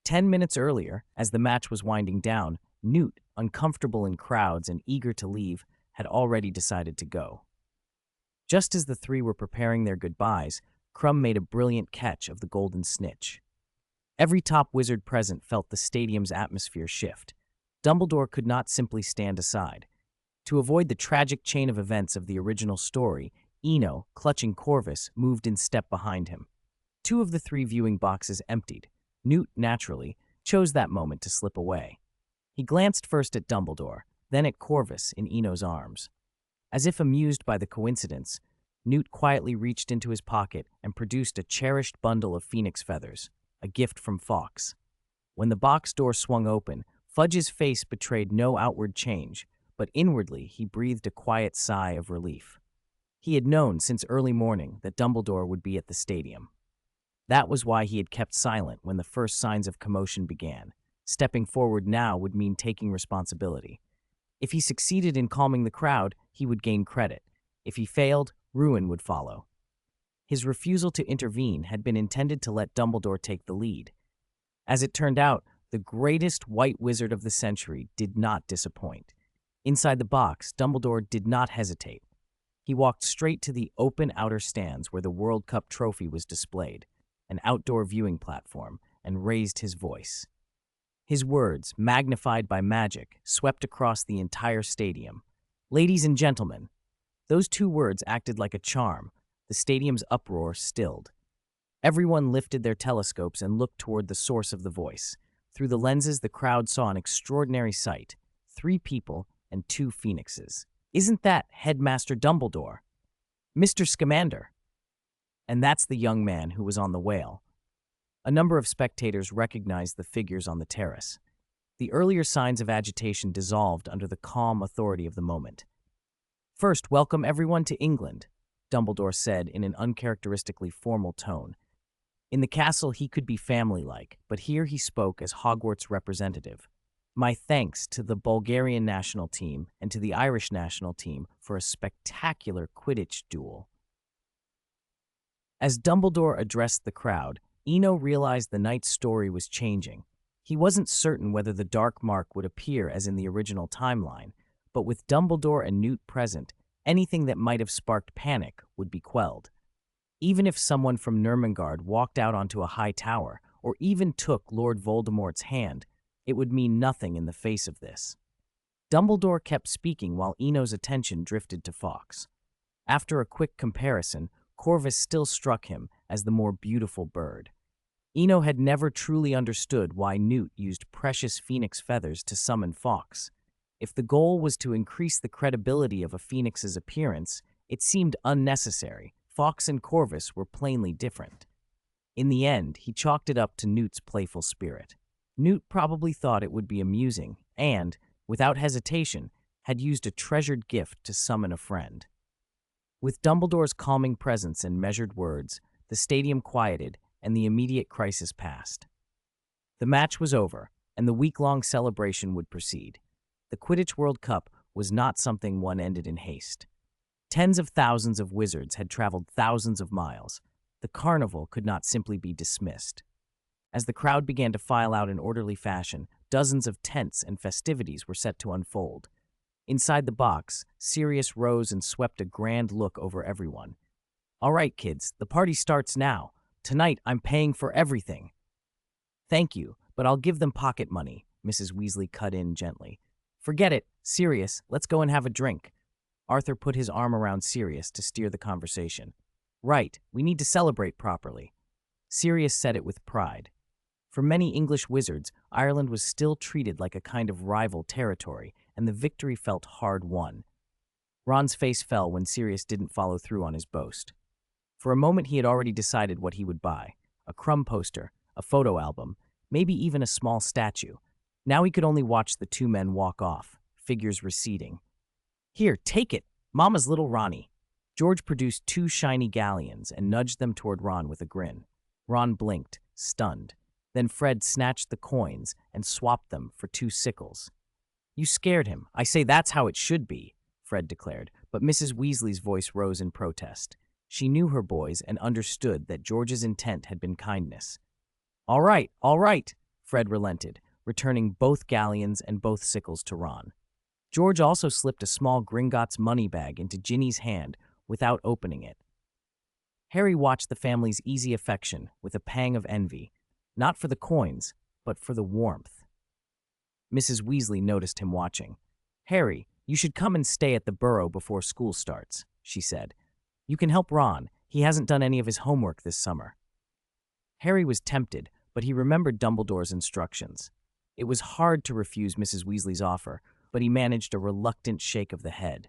10 minutes earlier, as the match was winding down, Newt, uncomfortable in crowds and eager to leave, had already decided to go. Just as the 3 were preparing their goodbyes, Crumb made a brilliant catch of the golden snitch. Every top wizard present felt the stadium's atmosphere shift. Dumbledore could not simply stand aside. To avoid the tragic chain of events of the original story, Eno, clutching Corvus, moved in step behind him. 2 of the 3 viewing boxes emptied. Newt, naturally, chose that moment to slip away. He glanced first at Dumbledore, then at Corvus in Eno's arms. As if amused by the coincidence, Newt quietly reached into his pocket and produced a cherished bundle of phoenix feathers, a gift from Fawkes. When the box door swung open, Fudge's face betrayed no outward change, but inwardly he breathed a quiet sigh of relief. He had known since early morning that Dumbledore would be at the stadium. That was why he had kept silent when the first signs of commotion began. Stepping forward now would mean taking responsibility. If he succeeded in calming the crowd, he would gain credit. If he failed, ruin would follow. His refusal to intervene had been intended to let Dumbledore take the lead. As it turned out, the greatest white wizard of the century did not disappoint. Inside the box, Dumbledore did not hesitate. He walked straight to the open outer stands where the World Cup trophy was displayed, an outdoor viewing platform, and raised his voice. His words, magnified by magic, swept across the entire stadium. "Ladies and gentlemen." Those 2 words acted like a charm. The stadium's uproar stilled. Everyone lifted their telescopes and looked toward the source of the voice. Through the lenses, the crowd saw an extraordinary sight. 3 people and 2 phoenixes. "Isn't that Headmaster Dumbledore? Mr. Scamander?" And that's the young man who was on the whale. A number of spectators recognized the figures on the terrace. The earlier signs of agitation dissolved under the calm authority of the moment. "First, welcome everyone to England," Dumbledore said in an uncharacteristically formal tone. In the castle, he could be family-like, but here he spoke as Hogwarts representative. "My thanks to the Bulgarian national team and to the Irish national team for a spectacular Quidditch duel." As Dumbledore addressed the crowd, Eno realized the night's story was changing. He wasn't certain whether the Dark Mark would appear as in the original timeline, but with Dumbledore and Newt present, anything that might have sparked panic would be quelled. Even if someone from Nurmengard walked out onto a high tower, or even took Lord Voldemort's hand, it would mean nothing in the face of this. Dumbledore kept speaking while Eno's attention drifted to Fawkes. After a quick comparison, Corvus still struck him as the more beautiful bird. Eno had never truly understood why Newt used precious phoenix feathers to summon Fawkes. If the goal was to increase the credibility of a phoenix's appearance, it seemed unnecessary. Fawkes and Corvus were plainly different. In the end, he chalked it up to Newt's playful spirit. Newt probably thought it would be amusing and, without hesitation, had used a treasured gift to summon a friend. With Dumbledore's calming presence and measured words, the stadium quieted and the immediate crisis passed. The match was over, and the week-long celebration would proceed. The Quidditch World Cup was not something one ended in haste. Tens of thousands of wizards had traveled thousands of miles. The carnival could not simply be dismissed. As the crowd began to file out in orderly fashion, dozens of tents and festivities were set to unfold. Inside the box, Sirius rose and swept a grand look over everyone. "All right, kids, the party starts now. Tonight, I'm paying for everything." "Thank you, but I'll give them pocket money," Mrs. Weasley cut in gently. "Forget it, Sirius, let's go and have a drink." Arthur put his arm around Sirius to steer the conversation. "Right, we need to celebrate properly." Sirius said it with pride. For many English wizards, Ireland was still treated like a kind of rival territory, and the victory felt hard-won. Ron's face fell when Sirius didn't follow through on his boast. For a moment he had already decided what he would buy: a crumb poster, a photo album, maybe even a small statue. Now he could only watch the two men walk off, figures receding. "Here, take it, Mama's little Ronnie." George produced 2 shiny galleons and nudged them toward Ron with a grin. Ron blinked, stunned. Then Fred snatched the coins and swapped them for 2 sickles. "You scared him. I say that's how it should be," Fred declared, but Mrs. Weasley's voice rose in protest. She knew her boys and understood that George's intent had been kindness. All right, Fred relented, returning both galleons and both sickles to Ron. George also slipped a small Gringotts money bag into Ginny's hand without opening it. Harry watched the family's easy affection with a pang of envy, not for the coins, but for the warmth. Mrs. Weasley noticed him watching. "Harry, you should come and stay at the Burrow before school starts," she said. "You can help Ron. He hasn't done any of his homework this summer." Harry was tempted, but he remembered Dumbledore's instructions. It was hard to refuse Mrs. Weasley's offer, but he managed a reluctant shake of the head.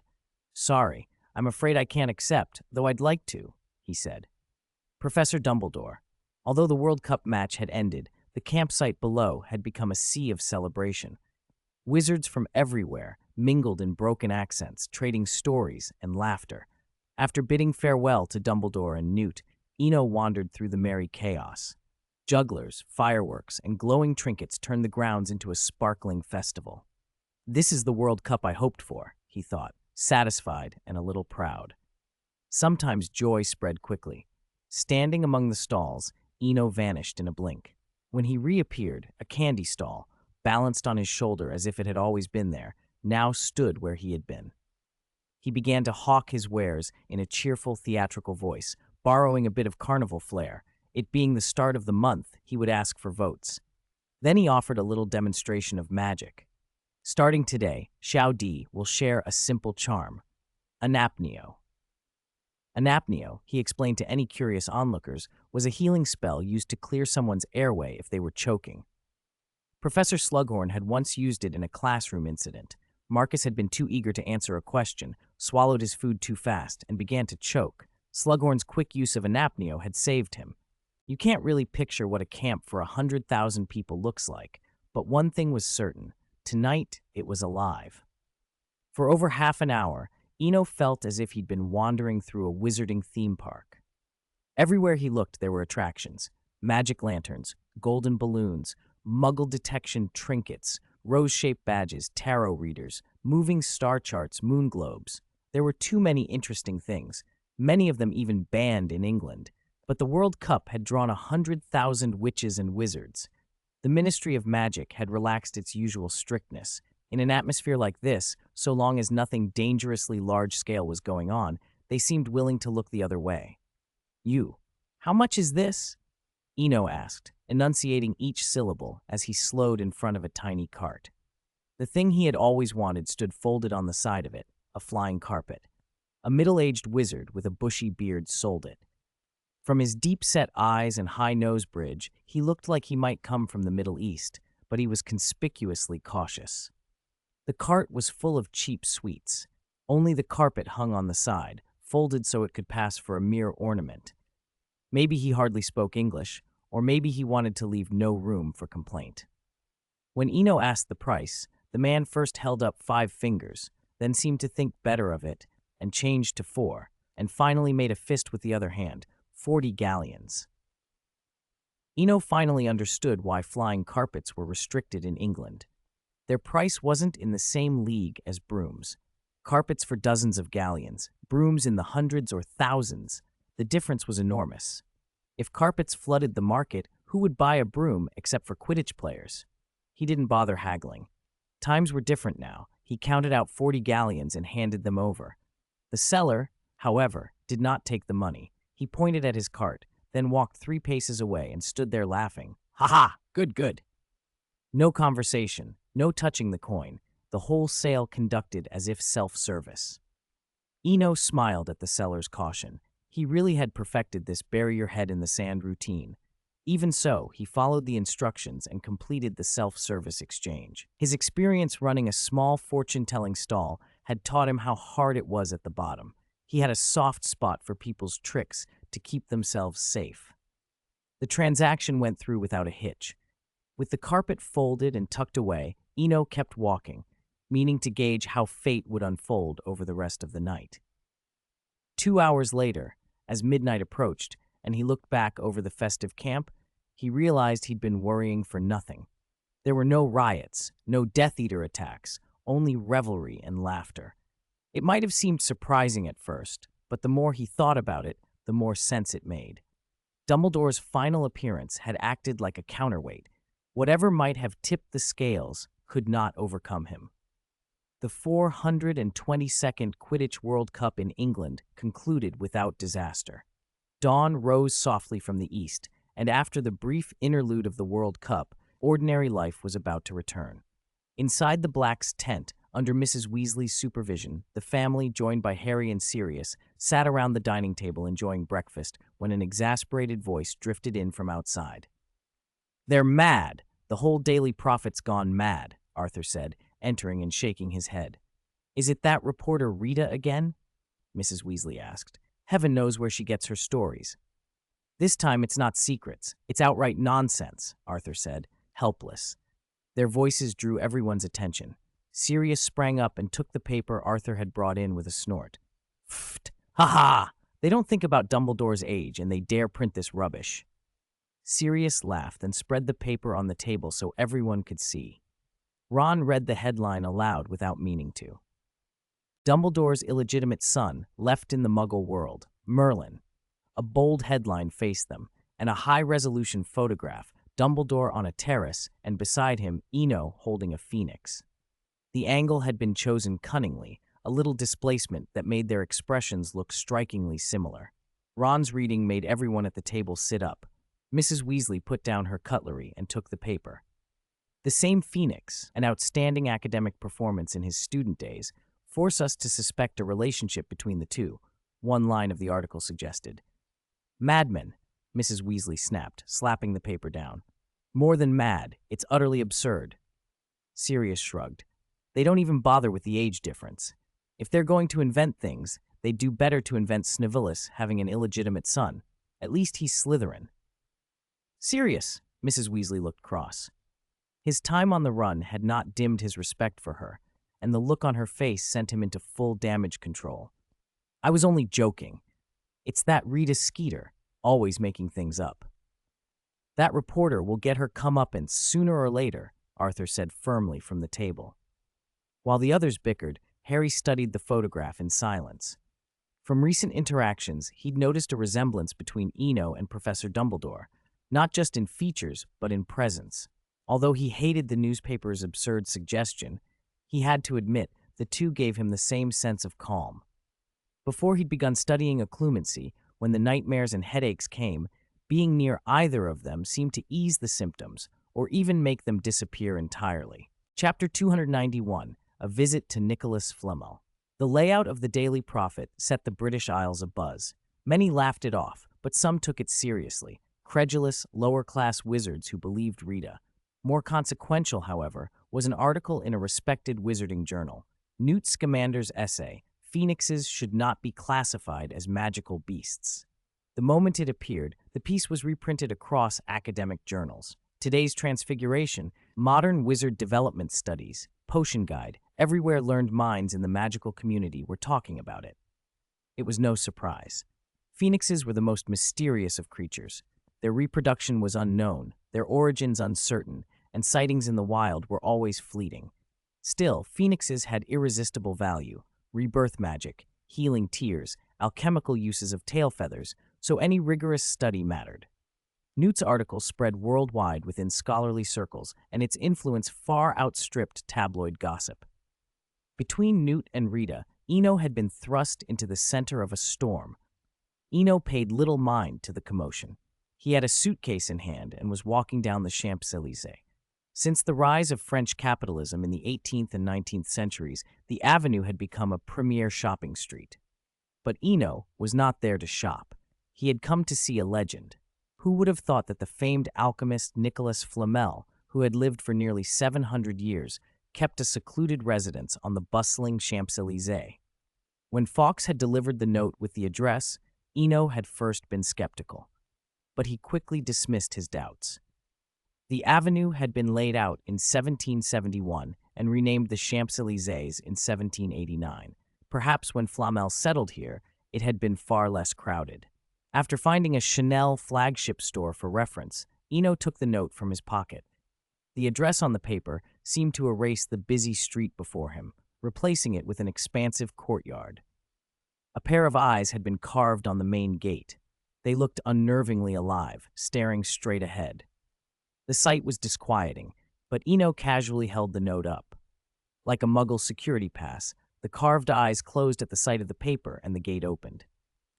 "Sorry, I'm afraid I can't accept, though I'd like to," he said. Professor Dumbledore. Although the World Cup match had ended, the campsite below had become a sea of celebration. Wizards from everywhere mingled in broken accents, trading stories and laughter. After bidding farewell to Dumbledore and Newt, Eno wandered through the merry chaos. Jugglers, fireworks, and glowing trinkets turned the grounds into a sparkling festival. "This is the World Cup I hoped for," he thought, satisfied and a little proud. Sometimes joy spread quickly. Standing among the stalls, Eno vanished in a blink. When he reappeared, a candy stall, balanced on his shoulder as if it had always been there, now stood where he had been. He began to hawk his wares in a cheerful theatrical voice, borrowing a bit of carnival flair. It being the start of the month, he would ask for votes. Then he offered a little demonstration of magic. "Starting today, Xiao Di will share a simple charm: Anapneo." Anapneo, he explained to any curious onlookers, was a healing spell used to clear someone's airway if they were choking. Professor Slughorn had once used it in a classroom incident. Marcus had been too eager to answer a question, swallowed his food too fast, and began to choke. Slughorn's quick use of Anapneo had saved him. You can't really picture what a camp for 100,000 people looks like, but one thing was certain: tonight it was alive. For over half an hour, Eno felt as if he'd been wandering through a wizarding theme park. Everywhere he looked there were attractions: magic lanterns, golden balloons, muggle detection trinkets, rose-shaped badges, tarot readers, moving star charts, moon globes. There were too many interesting things, many of them even banned in England. But the World Cup had drawn 100,000 witches and wizards. The Ministry of Magic had relaxed its usual strictness. In an atmosphere like this, so long as nothing dangerously large-scale was going on, they seemed willing to look the other way. "You, how much is this?" Eno asked, enunciating each syllable as he slowed in front of a tiny cart. The thing he had always wanted stood folded on the side of it, a flying carpet. A middle-aged wizard with a bushy beard sold it. From his deep-set eyes and high nose bridge, he looked like he might come from the Middle East, but he was conspicuously cautious. The cart was full of cheap sweets. Only the carpet hung on the side, folded so it could pass for a mere ornament. Maybe he hardly spoke English, or maybe he wanted to leave no room for complaint. When Eno asked the price, the man first held up 5 fingers, then seemed to think better of it, and changed to 4, and finally made a fist with the other hand: 40 galleons. Eno finally understood why flying carpets were restricted in England. Their price wasn't in the same league as brooms. Carpets for dozens of galleons, brooms in the hundreds or thousands. The difference was enormous. If carpets flooded the market, who would buy a broom except for Quidditch players? He didn't bother haggling. Times were different now. He counted out 40 galleons and handed them over. The seller, however, did not take the money. He pointed at his cart, then walked 3 paces away and stood there laughing. "Ha ha! Good, good." No conversation, no touching the coin, the whole sale conducted as if self-service. Eno smiled at the seller's caution. He really had perfected this bury-your-head-in-the-sand routine. Even so, he followed the instructions and completed the self-service exchange. His experience running a small fortune-telling stall had taught him how hard it was at the bottom. He had a soft spot for people's tricks to keep themselves safe. The transaction went through without a hitch. With the carpet folded and tucked away, Eno kept walking, meaning to gauge how fate would unfold over the rest of the night. 2 hours later, as midnight approached, and he looked back over the festive camp, he realized he'd been worrying for nothing. There were no riots, no Death Eater attacks, only revelry and laughter. It might have seemed surprising at first, but the more he thought about it, the more sense it made. Dumbledore's final appearance had acted like a counterweight. Whatever might have tipped the scales could not overcome him. The 422nd Quidditch World Cup in England concluded without disaster. Dawn rose softly from the east, and after the brief interlude of the World Cup, ordinary life was about to return. Inside the Black's tent, under Mrs. Weasley's supervision, the family, joined by Harry and Sirius, sat around the dining table enjoying breakfast when an exasperated voice drifted in from outside. "They're mad! The whole Daily Prophet's gone mad," Arthur said, entering and shaking his head. "Is it that reporter Rita again?" Mrs. Weasley asked. "Heaven knows where she gets her stories." "This time it's not secrets, it's outright nonsense," Arthur said, helpless. Their voices drew everyone's attention. Sirius sprang up and took the paper Arthur had brought in with a snort. "Pfft! Ha ha! They don't think about Dumbledore's age, and they dare print this rubbish." Sirius laughed and spread the paper on the table so everyone could see. Ron read the headline aloud without meaning to. Dumbledore's illegitimate son left in the Muggle world, Merlin. A bold headline faced them, and a high-resolution photograph, Dumbledore on a terrace, and beside him, Eno holding a phoenix. The angle had been chosen cunningly, a little displacement that made their expressions look strikingly similar. Ron's reading made everyone at the table sit up. Mrs. Weasley put down her cutlery and took the paper. The same phoenix, an outstanding academic performance in his student days, force us to suspect a relationship between the two, one line of the article suggested. "Madmen," Mrs. Weasley snapped, slapping the paper down. "More than mad, it's utterly absurd." Sirius shrugged. "They don't even bother with the age difference. If they're going to invent things, they'd do better to invent Snivellus having an illegitimate son. At least he's Slytherin." "Sirius," Mrs. Weasley looked cross. His time on the run had not dimmed his respect for her, and the look on her face sent him into full damage control. "I was only joking. It's that Rita Skeeter, always making things up." "That reporter will get her comeuppance sooner or later," Arthur said firmly from the table. While the others bickered, Harry studied the photograph in silence. From recent interactions, he'd noticed a resemblance between Eno and Professor Dumbledore, not just in features, but in presence. Although he hated the newspaper's absurd suggestion, he had to admit the two gave him the same sense of calm. Before he'd begun studying occlumency, when the nightmares and headaches came, being near either of them seemed to ease the symptoms, or even make them disappear entirely. Chapter 291, A Visit to Nicholas Flamel. The layout of the Daily Prophet set the British Isles abuzz. Many laughed it off, but some took it seriously, credulous, lower-class wizards who believed Rita. More consequential, however, was an article in a respected wizarding journal. Newt Scamander's essay, "Phoenixes Should Not Be Classified as Magical Beasts." The moment it appeared, the piece was reprinted across academic journals. Today's Transfiguration, Modern Wizard Development Studies, Potion Guide, everywhere learned minds in the magical community were talking about it. It was no surprise. Phoenixes were the most mysterious of creatures. Their reproduction was unknown, their origins uncertain, and sightings in the wild were always fleeting. Still, phoenixes had irresistible value, rebirth magic, healing tears, alchemical uses of tail feathers, so any rigorous study mattered. Newt's article spread worldwide within scholarly circles, and its influence far outstripped tabloid gossip. Between Newt and Rita, Eno had been thrust into the center of a storm. Eno paid little mind to the commotion. He had a suitcase in hand and was walking down the Champs-Élysées. Since the rise of French capitalism in the 18th and 19th centuries, the Avenue had become a premier shopping street. But Eno was not there to shop. He had come to see a legend. Who would have thought that the famed alchemist Nicholas Flamel, who had lived for nearly 700 years, kept a secluded residence on the bustling Champs-Élysées? When Fawkes had delivered the note with the address, Eno had first been skeptical. But he quickly dismissed his doubts. The avenue had been laid out in 1771 and renamed the Champs-Élysées in 1789. Perhaps when Flamel settled here, it had been far less crowded. After finding a Chanel flagship store for reference, Eno took the note from his pocket. The address on the paper seemed to erase the busy street before him, replacing it with an expansive courtyard. A pair of eyes had been carved on the main gate. They looked unnervingly alive, staring straight ahead. The sight was disquieting, but Eno casually held the note up. Like a Muggle security pass, the carved eyes closed at the sight of the paper and the gate opened.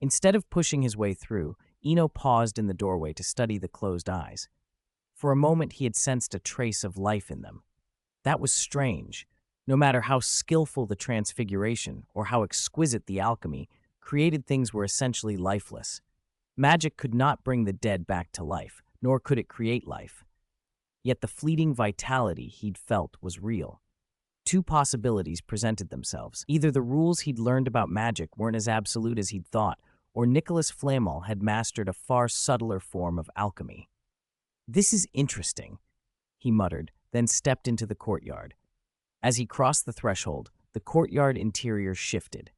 Instead of pushing his way through, Eno paused in the doorway to study the closed eyes. For a moment he had sensed a trace of life in them. That was strange. No matter how skillful the transfiguration or how exquisite the alchemy, created things were essentially lifeless. Magic could not bring the dead back to life, nor could it create life. Yet the fleeting vitality he'd felt was real. Two possibilities presented themselves. Either the rules he'd learned about magic weren't as absolute as he'd thought, or Nicholas Flamel had mastered a far subtler form of alchemy. "This is interesting," he muttered, then stepped into the courtyard. As he crossed the threshold, the courtyard interior shifted.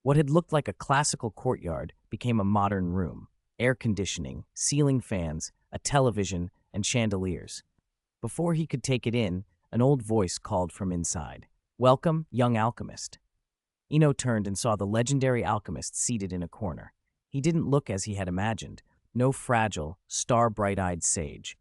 What had looked like a classical courtyard became a modern room. Air conditioning, ceiling fans, a television, and chandeliers. Before he could take it in, an old voice called from inside. "Welcome, young alchemist." Eno turned and saw the legendary alchemist seated in a corner. He didn't look as he had imagined, no fragile, star-bright-eyed sage.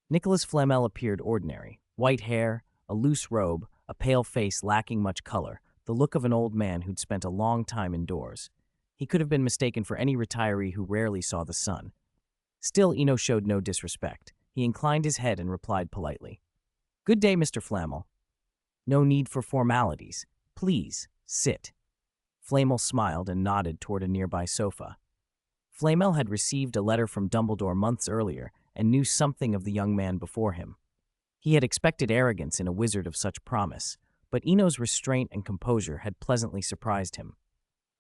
Nicholas Flamel appeared ordinary. White hair, a loose robe, a pale face lacking much color, the look of an old man who'd spent a long time indoors. He could have been mistaken for any retiree who rarely saw the sun. Still, Eno showed no disrespect. He inclined his head and replied politely, "Good day, Mr. Flamel." "No need for formalities. Please, sit." Flamel smiled and nodded toward a nearby sofa. Flamel had received a letter from Dumbledore months earlier and knew something of the young man before him. He had expected arrogance in a wizard of such promise, but Eno's restraint and composure had pleasantly surprised him.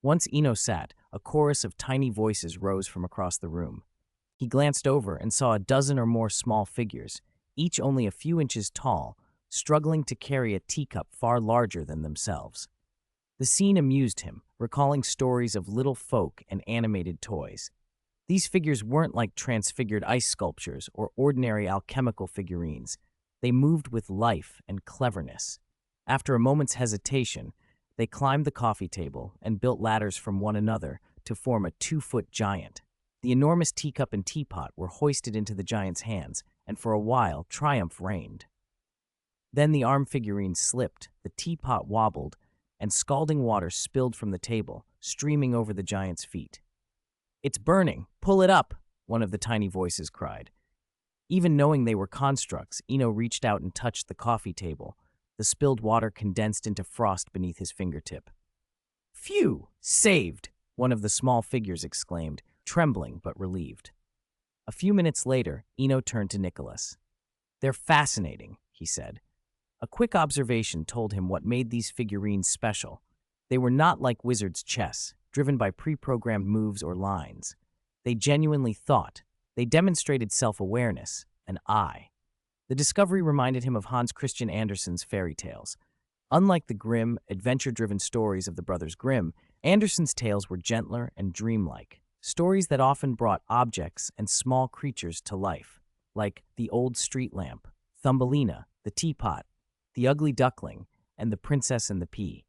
Once Eno sat, a chorus of tiny voices rose from across the room. He glanced over and saw a dozen or more small figures, each only a few inches tall, struggling to carry a teacup far larger than themselves. The scene amused him, recalling stories of little folk and animated toys. These figures weren't like transfigured ice sculptures or ordinary alchemical figurines. They moved with life and cleverness. After a moment's hesitation, they climbed the coffee table and built ladders from one another to form a 2-foot giant. The enormous teacup and teapot were hoisted into the giant's hands, and for a while, triumph reigned. Then the arm figurine slipped, the teapot wobbled, and scalding water spilled from the table, streaming over the giant's feet. "It's burning! Pull it up!" one of the tiny voices cried. Even knowing they were constructs, Eno reached out and touched the coffee table. The spilled water condensed into frost beneath his fingertip. "Phew! Saved!" one of the small figures exclaimed, trembling but relieved. A few minutes later, Eno turned to Nicholas. "They're fascinating," he said. A quick observation told him what made these figurines special. They were not like wizards' chess, driven by pre-programmed moves or lines. They genuinely thought. They demonstrated self-awareness, an eye. The discovery reminded him of Hans Christian Andersen's fairy tales. Unlike the grim, adventure-driven stories of the Brothers Grimm, Andersen's tales were gentler and dreamlike. Stories that often brought objects and small creatures to life, like the old street lamp, Thumbelina, the teapot, the ugly duckling, and the princess and the pea.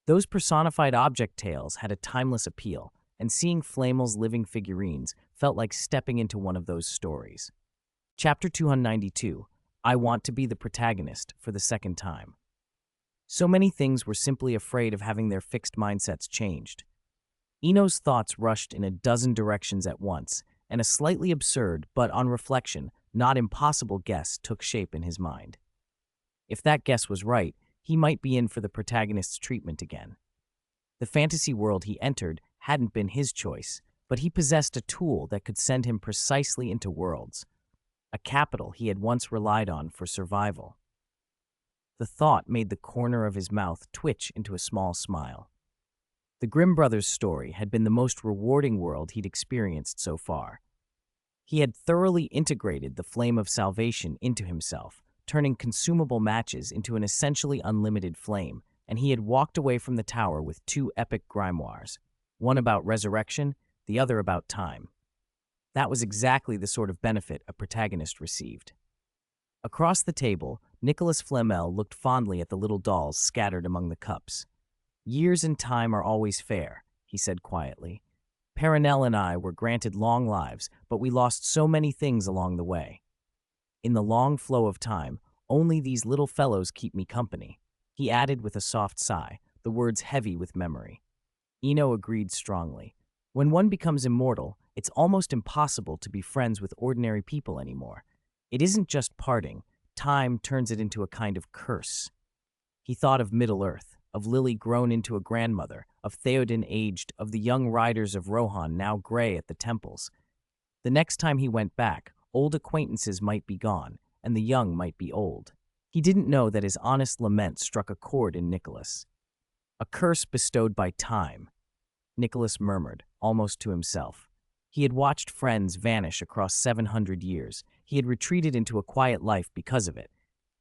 Those personified object tales had a timeless appeal. and seeing Flamel's living figurines felt like stepping into one of those stories. Chapter 292, I Want to Be the Protagonist for the Second Time. So many things were simply afraid of having their fixed mindsets changed. Eno's thoughts rushed in a dozen directions at once, and a slightly absurd, but on reflection, not impossible guess took shape in his mind. If that guess was right, he might be in for the protagonist's treatment again. The fantasy world he entered hadn't been his choice, but he possessed a tool that could send him precisely into worlds, a capital he had once relied on for survival. The thought made the corner of his mouth twitch into a small smile. The Grimm brothers' story had been the most rewarding world he'd experienced so far. He had thoroughly integrated the flame of salvation into himself, turning consumable matches into an essentially unlimited flame, and he had walked away from the tower with two epic grimoires, one about resurrection, the other about time. That was exactly the sort of benefit a protagonist received. Across the table, Nicholas Flamel looked fondly at the little dolls scattered among the cups. Years and time are always fair, he said quietly. Perenelle and I were granted long lives, but we lost so many things along the way. In the long flow of time, only these little fellows keep me company, he added with a soft sigh, the words heavy with memory. Eno agreed strongly. When one becomes immortal, it's almost impossible to be friends with ordinary people anymore. It isn't just parting. Time turns it into a kind of curse. He thought of Middle-earth, of Lily grown into a grandmother, of Theoden aged, of the young riders of Rohan now gray at the temples. The next time he went back, old acquaintances might be gone, and the young might be old. He didn't know that his honest lament struck a chord in Nicholas. A curse bestowed by time, Nicholas murmured, almost to himself. He had watched friends vanish across 700 years. He had retreated into a quiet life because of it.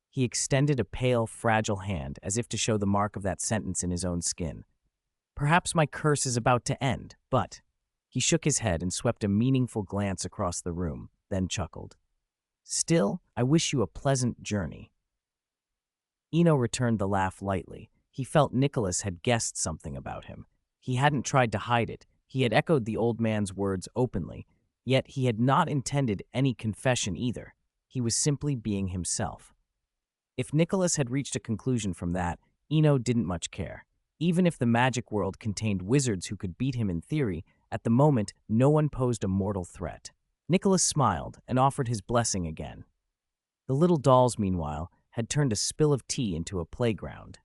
He extended a pale, fragile hand as if to show the mark of that sentence in his own skin. Perhaps my curse is about to end, but... He shook his head and swept a meaningful glance across the room, then chuckled. Still, I wish you a pleasant journey. Eno returned the laugh lightly. He felt Nicholas had guessed something about him. He hadn't tried to hide it. He had echoed the old man's words openly, yet he had not intended any confession either. He was simply being himself. If Nicholas had reached a conclusion from that, Eno didn't much care. Even if the magic world contained wizards who could beat him in theory, at the moment no one posed a mortal threat. Nicholas smiled and offered his blessing again. The little dolls, meanwhile, had turned a spill of tea into a playground.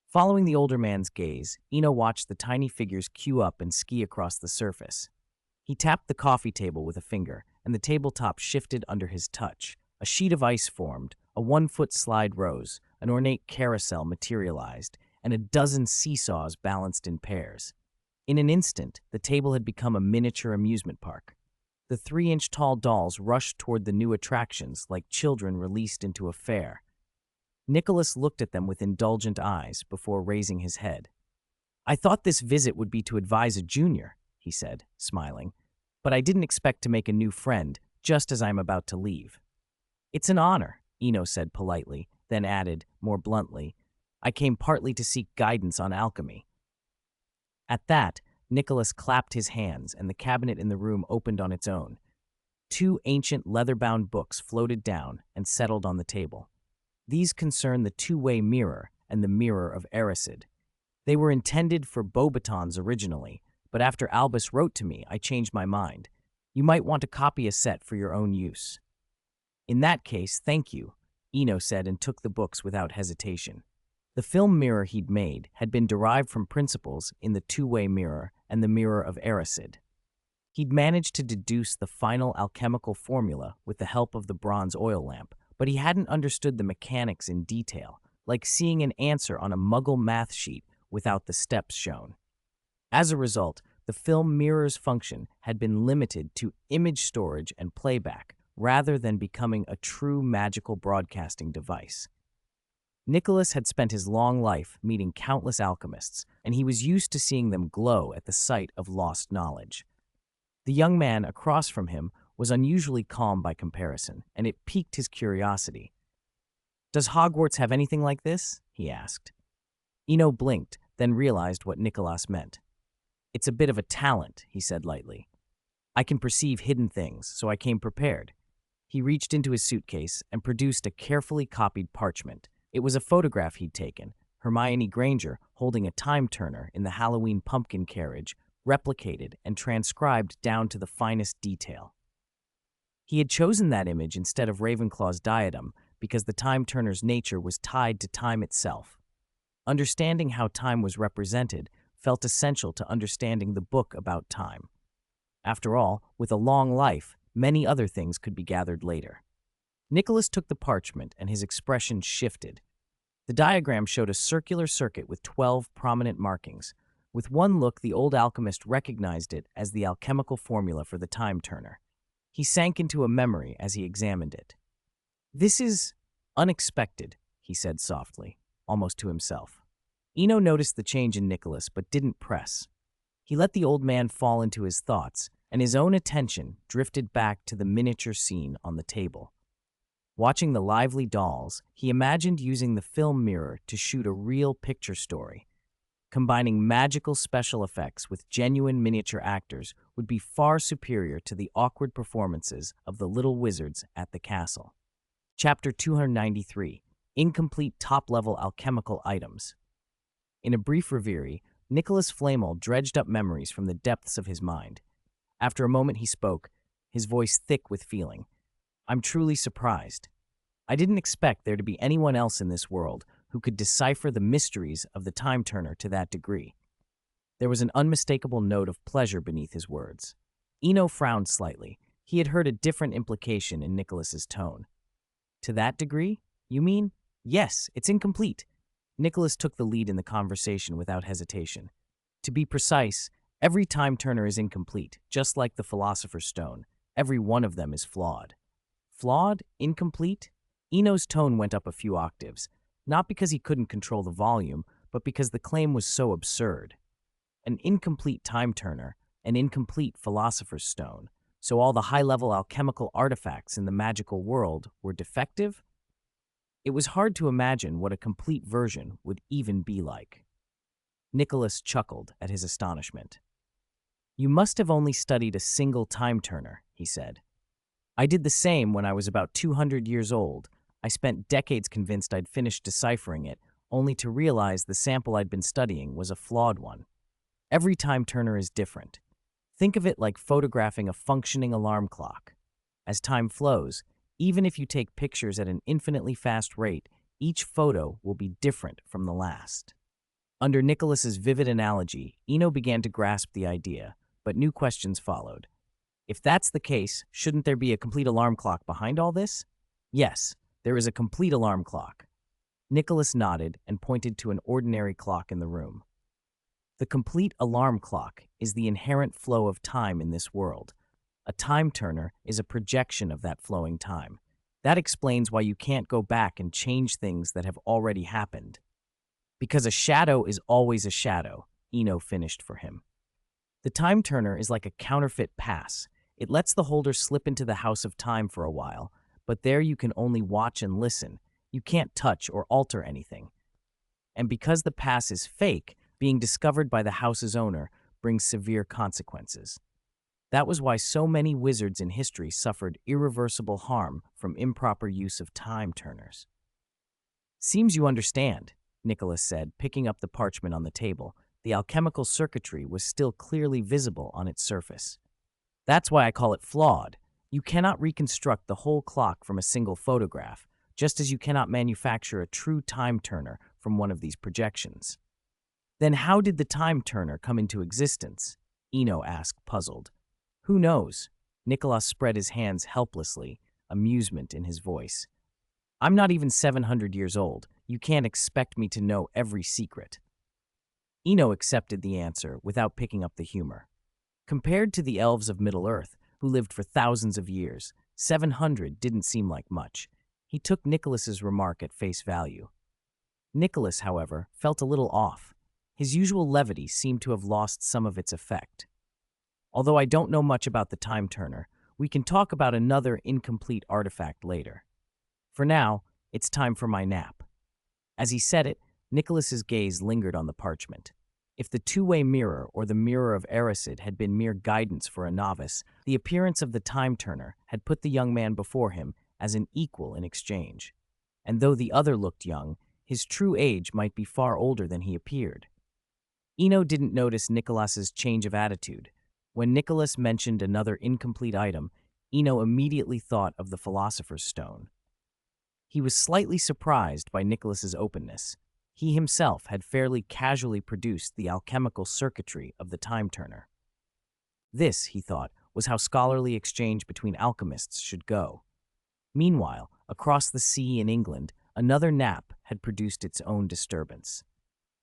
Following the older man's gaze, Eno watched the tiny figures queue up and ski across the surface. He tapped the coffee table with a finger, and the tabletop shifted under his touch. A sheet of ice formed, a 1-foot slide rose, an ornate carousel materialized, and a dozen seesaws balanced in pairs. In an instant, the table had become a miniature amusement park. The 3-inch-tall dolls rushed toward the new attractions like children released into a fair. Nicholas looked at them with indulgent eyes before raising his head. I thought this visit would be to advise a junior, he said, smiling, but I didn't expect to make a new friend just as I'm about to leave. It's an honor, Eno said politely, then added, more bluntly, I came partly to seek guidance on alchemy. At that, Nicholas clapped his hands, and the cabinet in the room opened on its own. 2 ancient leather-bound books floated down and settled on the table. These concern the two-way mirror and the mirror of Erised. They were intended for Beauxbatons originally, but after Albus wrote to me, I changed my mind. You might want to copy a set for your own use. In that case, thank you, Eno said and took the books without hesitation. The film mirror he'd made had been derived from principles in the two-way mirror and the mirror of Erised. He'd managed to deduce the final alchemical formula with the help of the bronze oil lamp, but he hadn't understood the mechanics in detail, like seeing an answer on a Muggle math sheet without the steps shown. As a result, the film mirror's function had been limited to image storage and playback, rather than becoming a true magical broadcasting device. Nicholas had spent his long life meeting countless alchemists, and he was used to seeing them glow at the sight of lost knowledge. The young man across from him was unusually calm by comparison, and it piqued his curiosity. Does Hogwarts have anything like this? He asked. Eno blinked, then realized what Nicholas meant. It's a bit of a talent, he said lightly. I can perceive hidden things, so I came prepared. He reached into his suitcase and produced a carefully copied parchment. It was a photograph he'd taken, Hermione Granger holding a time turner in the Halloween pumpkin carriage, replicated and transcribed down to the finest detail. He had chosen that image instead of Ravenclaw's diadem because the time turner's nature was tied to time itself. Understanding how time was represented felt essential to understanding the book about time. After all, with a long life, many other things could be gathered later. Nicholas took the parchment and his expression shifted. The diagram showed a circular circuit with 12 prominent markings. With one look, the old alchemist recognized it as the alchemical formula for the time turner. He sank into a memory as he examined it. "This is unexpected," he said softly, almost to himself. Eno noticed the change in Nicholas but didn't press. He let the old man fall into his thoughts, and his own attention drifted back to the miniature scene on the table. Watching the lively dolls, he imagined using the film mirror to shoot a real picture story. Combining magical special effects with genuine miniature actors would be far superior to the awkward performances of the little wizards at the castle. Chapter 293, Incomplete Top-Level Alchemical Items. In a brief reverie, Nicholas Flamel dredged up memories from the depths of his mind. After a moment he spoke, his voice thick with feeling. "I'm truly surprised. I didn't expect there to be anyone else in this world who could decipher the mysteries of the time turner to that degree." There was an unmistakable note of pleasure beneath his words. Eno frowned slightly. He had heard a different implication in Nicholas's tone. "To that degree? You mean? Yes, it's incomplete." Nicholas took the lead in the conversation without hesitation. "To be precise, every time turner is incomplete, just like the Philosopher's Stone. Every one of them is flawed." "Flawed? Incomplete?" Eno's tone went up a few octaves, not because he couldn't control the volume, but because the claim was so absurd. An incomplete time turner, an incomplete Philosopher's Stone, so all the high-level alchemical artifacts in the magical world were defective? It was hard to imagine what a complete version would even be like. Nicholas chuckled at his astonishment. "You must have only studied a single time turner," he said. "I did the same when I was about 200 years old. I spent decades convinced I'd finished deciphering it, only to realize the sample I'd been studying was a flawed one. Every time turner is different. Think of it like photographing a functioning alarm clock. As time flows, even if you take pictures at an infinitely fast rate, each photo will be different from the last." Under Nicholas's vivid analogy, Eno began to grasp the idea, but new questions followed. "If that's the case, shouldn't there be a complete alarm clock behind all this?" "Yes, there is a complete alarm clock." Nicholas nodded and pointed to an ordinary clock in the room. "The complete alarm clock is the inherent flow of time in this world. A time turner is a projection of that flowing time. That explains why you can't go back and change things that have already happened." "Because a shadow is always a shadow," Eno finished for him. "The time turner is like a counterfeit pass. It lets the holder slip into the house of time for a while, but there you can only watch and listen. You can't touch or alter anything. And because the pass is fake, being discovered by the house's owner brings severe consequences. That was why so many wizards in history suffered irreversible harm from improper use of time turners." "Seems you understand," Nicholas said, picking up the parchment on the table. The alchemical circuitry was still clearly visible on its surface. "That's why I call it flawed. You cannot reconstruct the whole clock from a single photograph, just as you cannot manufacture a true time turner from one of these projections." "Then how did the time turner come into existence?" Eno asked, puzzled. "Who knows?" Nicholas spread his hands helplessly, amusement in his voice. "I'm not even 700 years old. You can't expect me to know every secret." Eno accepted the answer without picking up the humor. Compared to the elves of Middle-earth, who lived for thousands of years, 700 didn't seem like much. He took Nicholas's remark at face value. Nicholas, however, felt a little off. His usual levity seemed to have lost some of its effect. "Although I don't know much about the time turner, we can talk about another incomplete artifact later. For now, it's time for my nap." As he said it, Nicholas's gaze lingered on the parchment. If the two-way mirror or the mirror of Erised had been mere guidance for a novice, the appearance of the time-turner had put the young man before him as an equal in exchange. And though the other looked young, his true age might be far older than he appeared. Eno didn't notice Nicholas's change of attitude. When Nicholas mentioned another incomplete item, Eno immediately thought of the Philosopher's Stone. He was slightly surprised by Nicholas's openness. He himself had fairly casually produced the alchemical circuitry of the time-turner. This, he thought, was how scholarly exchange between alchemists should go. Meanwhile, across the sea in England, another nap had produced its own disturbance.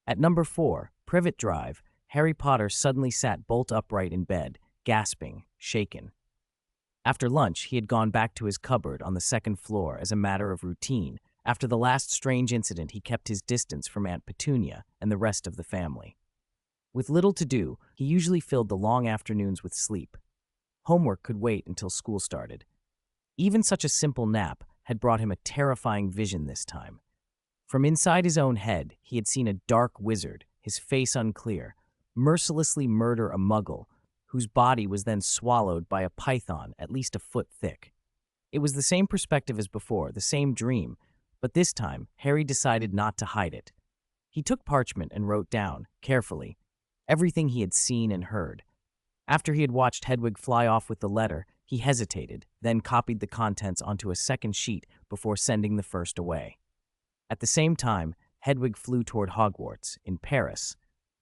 At number 4, Privet Drive, Harry Potter suddenly sat bolt upright in bed, gasping, shaken. After lunch, he had gone back to his cupboard on the second floor as a matter of routine. After the last strange incident, he kept his distance from Aunt Petunia and the rest of the family. With little to do, he usually filled the long afternoons with sleep. Homework could wait until school started. Even such a simple nap had brought him a terrifying vision this time. From inside his own head, he had seen a dark wizard, his face unclear, mercilessly murder a muggle, whose body was then swallowed by a python at least a foot thick. It was the same perspective as before, the same dream, but this time Harry decided not to hide it. He took parchment and wrote down, carefully, everything he had seen and heard. After he had watched Hedwig fly off with the letter, he hesitated, then copied the contents onto a second sheet before sending the first away. At the same time, Hedwig flew toward Hogwarts, in Paris.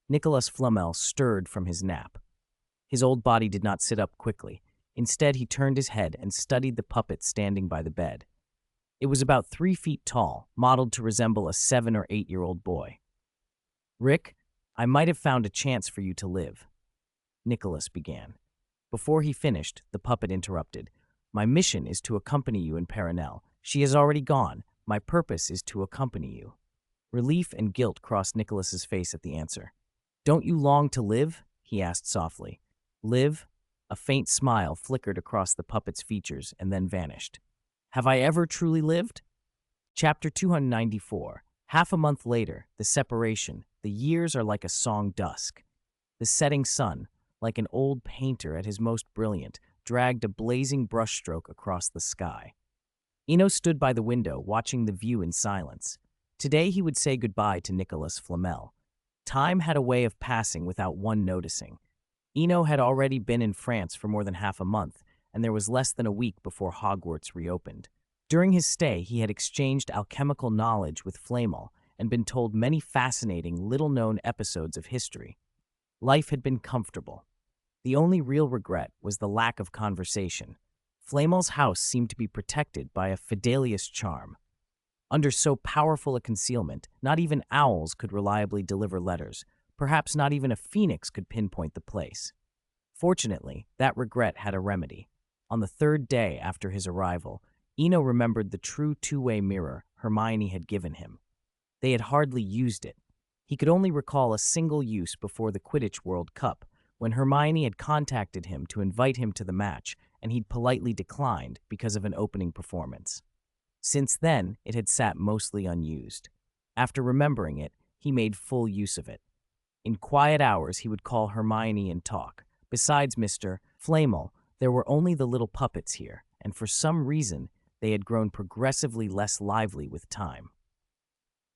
Nicholas Flamel stirred from his nap. His old body did not sit up quickly. Instead, he turned his head and studied the puppet standing by the bed. It was about 3 feet tall, modeled to resemble a 7 or 8-year-old boy. "Rick, I might have found a chance for you to live," Nicholas began. Before he finished, the puppet interrupted. "My mission is to accompany you in Perenelle. She has already gone. My purpose is to accompany you." Relief and guilt crossed Nicholas's face at the answer. "Don't you long to live?" he asked softly. "Live?" A faint smile flickered across the puppet's features and then vanished. "Have I ever truly lived?" Chapter 294. Half a month later, the separation. The years are like a song dusk. The setting sun, like an old painter at his most brilliant, dragged a blazing brushstroke across the sky. Eno stood by the window, watching the view in silence. Today he would say goodbye to Nicholas Flamel. Time had a way of passing without one noticing. Eno had already been in France for more than half a month, and there was less than a week before Hogwarts reopened. During his stay, he had exchanged alchemical knowledge with Flamel and been told many fascinating, little-known episodes of history. Life had been comfortable. The only real regret was the lack of conversation. Flamel's house seemed to be protected by a fidelious charm. Under so powerful a concealment, not even owls could reliably deliver letters. Perhaps not even a phoenix could pinpoint the place. Fortunately, that regret had a remedy. On the 3rd day after his arrival, Eno remembered the true two-way mirror Hermione had given him. They had hardly used it. He could only recall a single use before the Quidditch World Cup, when Hermione had contacted him to invite him to the match, and he'd politely declined because of an opening performance. Since then, it had sat mostly unused. After remembering it, he made full use of it. In quiet hours, he would call Hermione and talk. Besides Mr. Flamel, there were only the little puppets here, and for some reason, they had grown progressively less lively with time.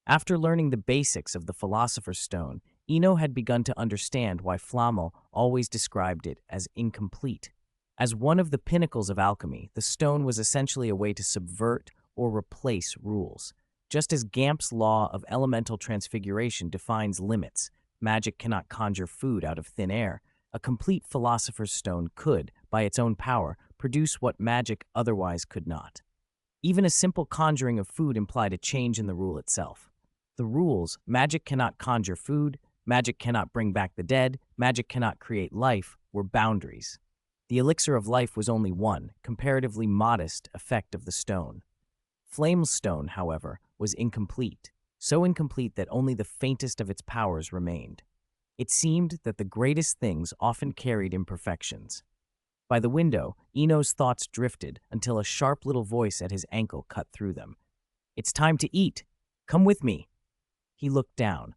After learning the basics of the Philosopher's Stone, Eno had begun to understand why Flamel always described it as incomplete. As one of the pinnacles of alchemy, the stone was essentially a way to subvert or replace rules. Just as Gamp's law of elemental transfiguration defines limits, magic cannot conjure food out of thin air, a complete Philosopher's Stone could, by its own power, produce what magic otherwise could not. Even a simple conjuring of food implied a change in the rule itself. The rules, magic cannot conjure food, magic cannot bring back the dead, magic cannot create life, were boundaries. The elixir of life was only one, comparatively modest, effect of the stone. Flame's stone, however, was incomplete, so incomplete that only the faintest of its powers remained. It seemed that the greatest things often carried imperfections. By the window, Eno's thoughts drifted until a sharp little voice at his ankle cut through them. "It's time to eat. Come with me." He looked down.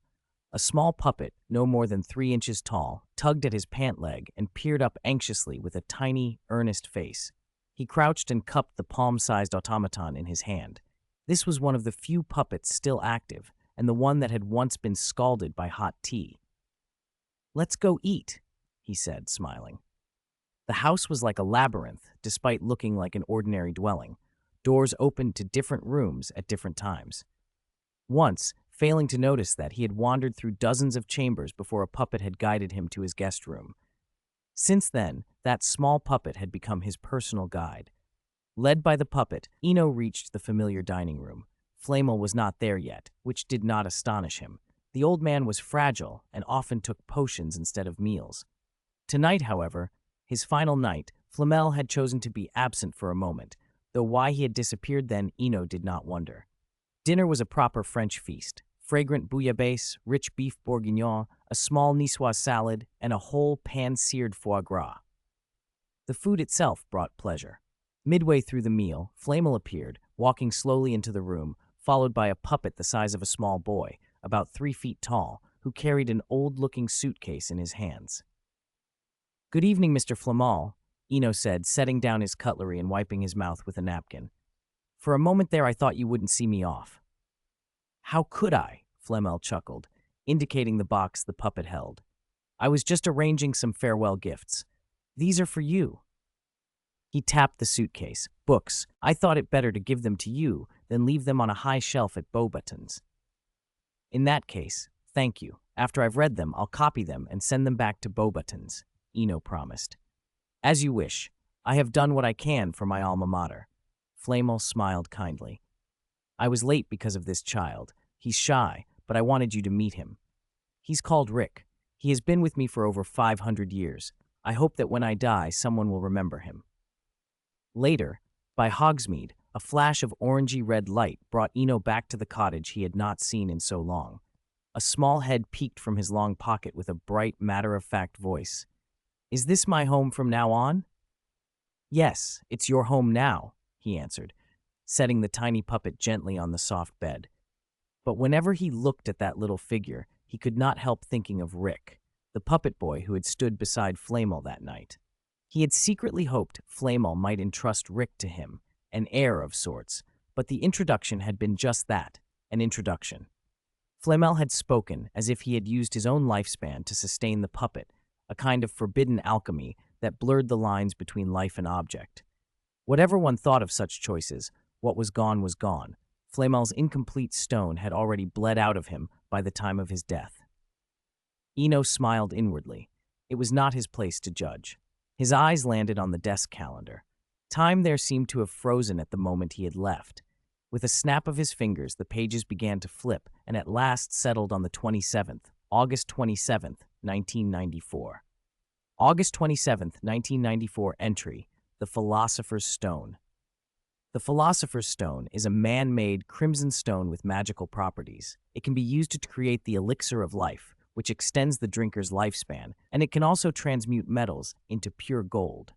A small puppet, no more than 3 inches tall, tugged at his pant leg and peered up anxiously with a tiny, earnest face. He crouched and cupped the palm-sized automaton in his hand. This was one of the few puppets still active, and the one that had once been scalded by hot tea. "Let's go eat," he said, smiling. The house was like a labyrinth, despite looking like an ordinary dwelling. Doors opened to different rooms at different times. Once, failing to notice that, he had wandered through dozens of chambers before a puppet had guided him to his guest room. Since then, that small puppet had become his personal guide. Led by the puppet, Eno reached the familiar dining room. Flamel was not there yet, which did not astonish him. The old man was fragile and often took potions instead of meals. Tonight, however, his final night, Flamel had chosen to be absent for a moment, though why he had disappeared then, Eno did not wonder. Dinner was a proper French feast. Fragrant bouillabaisse, rich beef bourguignon, a small niçoise salad, and a whole pan-seared foie gras. The food itself brought pleasure. Midway through the meal, Flamel appeared, walking slowly into the room, followed by a puppet the size of a small boy, about 3 feet tall, who carried an old-looking suitcase in his hands. "Good evening, Mr. Flamel," Eno said, setting down his cutlery and wiping his mouth with a napkin. "For a moment there I thought you wouldn't see me off." "How could I?" Flamel chuckled, indicating the box the puppet held. "I was just arranging some farewell gifts. These are for you." He tapped the suitcase. "Books. I thought it better to give them to you than leave them on a high shelf at Beauxbatons." "In that case, thank you. After I've read them, I'll copy them and send them back to Beauxbatons," Eno promised. "As you wish. I have done what I can for my alma mater." Flamel smiled kindly. "I was late because of this child. He's shy, but I wanted you to meet him. He's called Rick. He has been with me for over 500 years. I hope that when I die, someone will remember him." Later, by Hogsmeade, a flash of orangey-red light brought Eno back to the cottage he had not seen in so long. A small head peeked from his long pocket with a bright, matter-of-fact voice. "Is this my home from now on?" "Yes, it's your home now," he answered, setting the tiny puppet gently on the soft bed. But whenever he looked at that little figure, he could not help thinking of Rick, the puppet boy who had stood beside Flamel that night. He had secretly hoped Flamel might entrust Rick to him, an heir of sorts, but the introduction had been just that, an introduction. Flamel had spoken as if he had used his own lifespan to sustain the puppet, a kind of forbidden alchemy that blurred the lines between life and object. Whatever one thought of such choices, what was gone was gone. Flamel's incomplete stone had already bled out of him by the time of his death. Eno smiled inwardly. It was not his place to judge. His eyes landed on the desk calendar. Time there seemed to have frozen at the moment he had left. With a snap of his fingers, the pages began to flip and at last settled on the 27th, August 27th, 1994. August 27th, 1994 entry, The Philosopher's Stone. The Philosopher's Stone is a man-made crimson stone with magical properties. It can be used to create the elixir of life, which extends the drinker's lifespan, and it can also transmute metals into pure gold.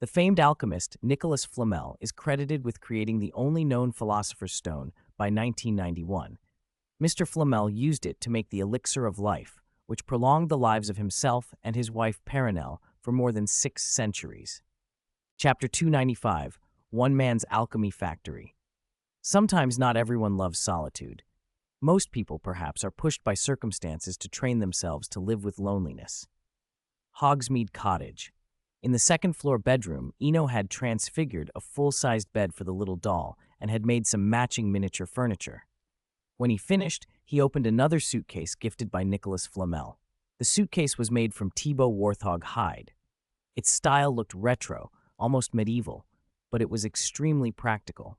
The famed alchemist Nicholas Flamel is credited with creating the only known Philosopher's Stone by 1991. Mr. Flamel used it to make the elixir of life, which prolonged the lives of himself and his wife Perenelle for more than 6 centuries. Chapter 295, One Man's Alchemy Factory. Sometimes not everyone loves solitude. Most people, perhaps, are pushed by circumstances to train themselves to live with loneliness. Hogsmeade Cottage. In the second-floor bedroom, Eno had transfigured a full-sized bed for the little doll and had made some matching miniature furniture. When he finished, he opened another suitcase gifted by Nicholas Flamel. The suitcase was made from Thibaut warthog hide. Its style looked retro, almost medieval, but it was extremely practical.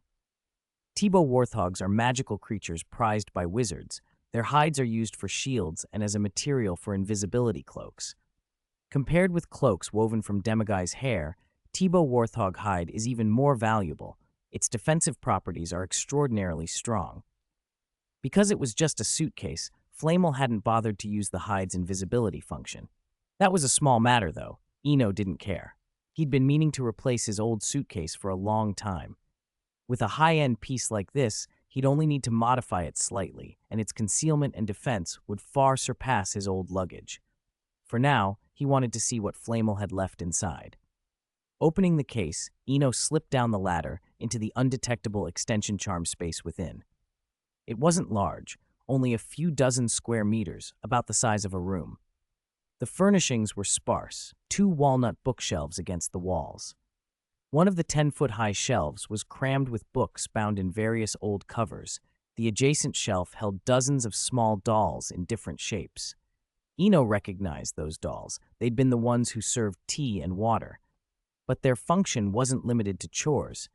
Thibaut warthogs are magical creatures prized by wizards. Their hides are used for shields and as a material for invisibility cloaks. Compared with cloaks woven from demiguy's hair, Thibaut warthog hide is even more valuable. Its defensive properties are extraordinarily strong. Because it was just a suitcase, Flamel hadn't bothered to use the hide's invisibility function. That was a small matter, though. Eno didn't care. He'd been meaning to replace his old suitcase for a long time. With a high-end piece like this, He'd only need to modify it slightly, and its concealment and defense would far surpass his old luggage. For now, he wanted to see what Flamel had left inside. Opening the case, Eno slipped down the ladder into the undetectable extension charm space within. It wasn't large, only a few dozen square meters, about the size of a room. The furnishings were sparse, 2 walnut bookshelves against the walls. One of the 10-foot-high shelves was crammed with books bound in various old covers. The adjacent shelf held dozens of small dolls in different shapes. Eno recognized those dolls. They'd been the ones who served tea and water. But their function wasn't limited to chores.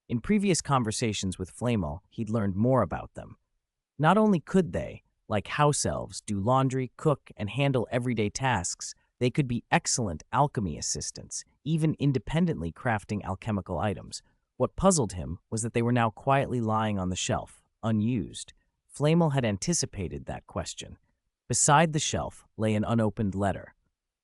In previous conversations with Flamel, he'd learned more about them. Not only could they, like house elves, do laundry, cook, and handle everyday tasks, they could be excellent alchemy assistants, even independently crafting alchemical items. What puzzled him was that they were now quietly lying on the shelf, unused. Flamel had anticipated that question. Beside the shelf lay an unopened letter.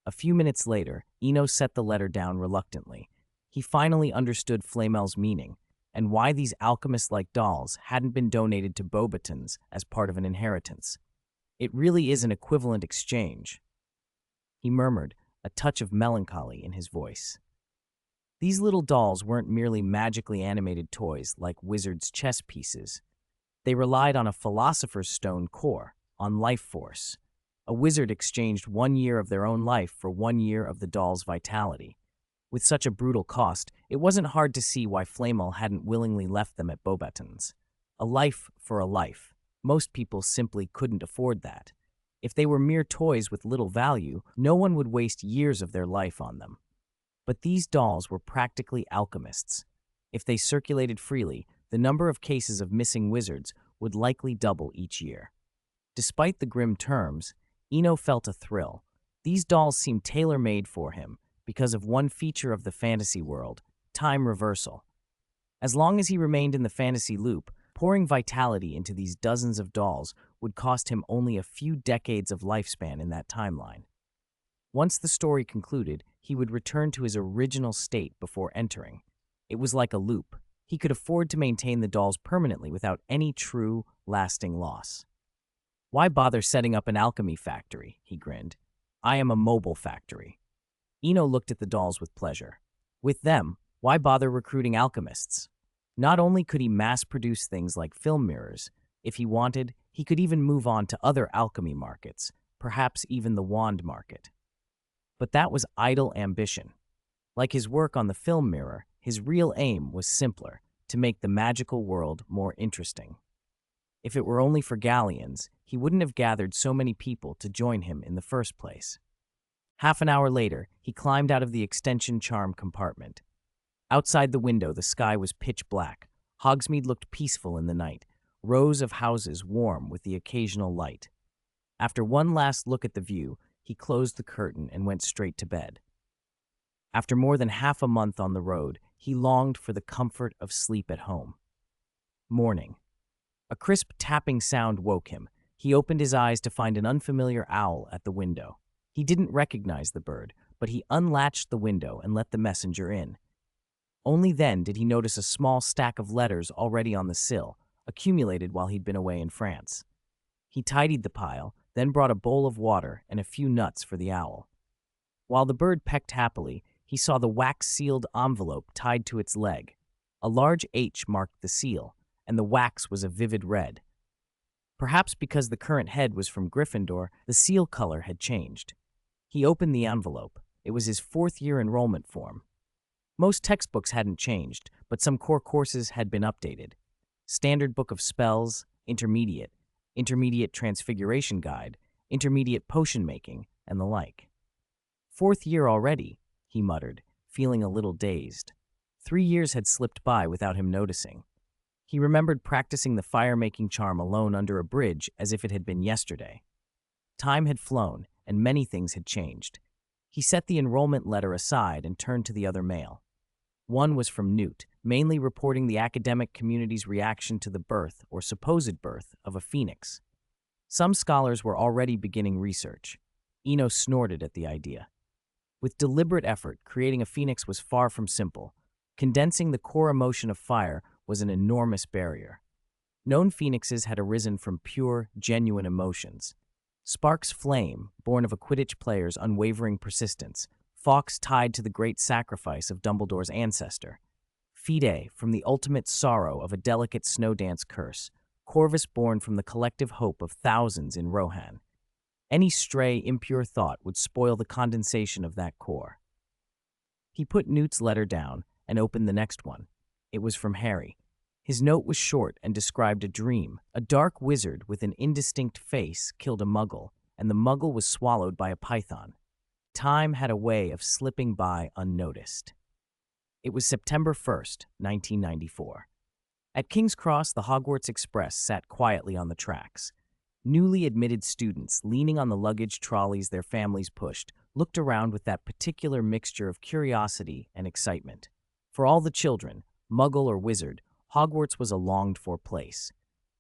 A few minutes later, Eno set the letter down reluctantly. He finally understood Flamel's meaning, and why these alchemist-like dolls hadn't been donated to Beauxbatons as part of an inheritance. It really is an equivalent exchange, he murmured, a touch of melancholy in his voice. These little dolls weren't merely magically animated toys like wizards' chess pieces. They relied on a philosopher's stone core, on life force. A wizard exchanged 1 year of their own life for 1 year of the doll's vitality. With such a brutal cost, it wasn't hard to see why Flamel hadn't willingly left them at Beauxbatons. A life for a life. Most people simply couldn't afford that. If they were mere toys with little value, no one would waste years of their life on them. But these dolls were practically alchemists. If they circulated freely, the number of cases of missing wizards would likely double each year. Despite the grim terms, Eno felt a thrill. These dolls seemed tailor-made for him because of one feature of the fantasy world, time reversal. As long as he remained in the fantasy loop, pouring vitality into these dozens of dolls would cost him only a few decades of lifespan in that timeline. Once the story concluded, he would return to his original state before entering. It was like a loop. He could afford to maintain the dolls permanently without any true, lasting loss. Why bother setting up an alchemy factory? He grinned. I am a mobile factory. Eno looked at the dolls with pleasure. With them, why bother recruiting alchemists? Not only could he mass-produce things like film mirrors, if he wanted, he could even move on to other alchemy markets, perhaps even the wand market. But that was idle ambition. Like his work on the film mirror, his real aim was simpler, to make the magical world more interesting. If it were only for galleons, he wouldn't have gathered so many people to join him in the first place. Half an hour later, he climbed out of the extension charm compartment. Outside the window, the sky was pitch black. Hogsmeade looked peaceful in the night, rows of houses warm with the occasional light. After one last look at the view, he closed the curtain and went straight to bed. After more than half a month on the road, he longed for the comfort of sleep at home. Morning. A crisp tapping sound woke him. He opened his eyes to find an unfamiliar owl at the window. He didn't recognize the bird, but he unlatched the window and let the messenger in. Only then did he notice a small stack of letters already on the sill, accumulated while he'd been away in France. He tidied the pile, then brought a bowl of water and a few nuts for the owl. While the bird pecked happily, he saw the wax-sealed envelope tied to its leg. A large H marked the seal, and the wax was a vivid red. Perhaps because the current head was from Gryffindor, the seal color had changed. He opened the envelope. It was his 4th-year enrollment form. Most textbooks hadn't changed, but some core courses had been updated. Standard Book of Spells, Intermediate Transfiguration Guide, Intermediate Potion Making, and the like. 4th year already, he muttered, feeling a little dazed. 3 years had slipped by without him noticing. He remembered practicing the fire-making charm alone under a bridge as if it had been yesterday. Time had flown, and many things had changed. He set the enrollment letter aside and turned to the other mail. One was from Newt, mainly reporting the academic community's reaction to the birth, or supposed birth, of a phoenix. Some scholars were already beginning research. Eno snorted at the idea. With deliberate effort, creating a phoenix was far from simple. Condensing the core emotion of fire was an enormous barrier. Known phoenixes had arisen from pure, genuine emotions. Sparks Flame, born of a Quidditch player's unwavering persistence. Fawkes tied to the great sacrifice of Dumbledore's ancestor. Fide, from the ultimate sorrow of a delicate snow dance curse. Corvus, born from the collective hope of thousands in Rohan. Any stray, impure thought would spoil the condensation of that core. He put Newt's letter down and opened the next one. It was from Harry. His note was short and described a dream. A dark wizard with an indistinct face killed a muggle, and the muggle was swallowed by a python. Time had a way of slipping by unnoticed. It was September 1st, 1994. At King's Cross, the Hogwarts Express sat quietly on the tracks. Newly admitted students, leaning on the luggage trolleys their families pushed, looked around with that particular mixture of curiosity and excitement. For all the children, muggle or wizard, Hogwarts was a longed-for place.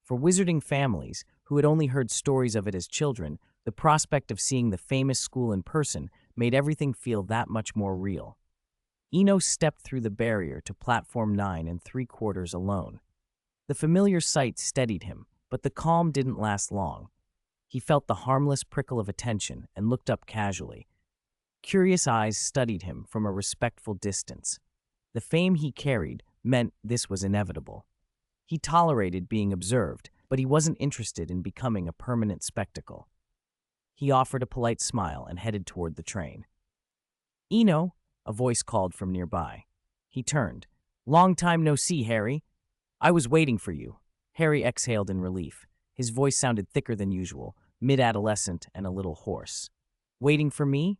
For wizarding families, who had only heard stories of it as children, the prospect of seeing the famous school in person made everything feel that much more real. Eno stepped through the barrier to platform 9 3/4 alone. The familiar sight steadied him, but the calm didn't last long. He felt the harmless prickle of attention and looked up casually. Curious eyes studied him from a respectful distance. The fame he carried meant this was inevitable. He tolerated being observed, but he wasn't interested in becoming a permanent spectacle. He offered a polite smile and headed toward the train. "Eno," a voice called from nearby. He turned. "Long time no see, Harry. I was waiting for you." Harry exhaled in relief. His voice sounded thicker than usual, mid-adolescent and a little hoarse. "Waiting for me?"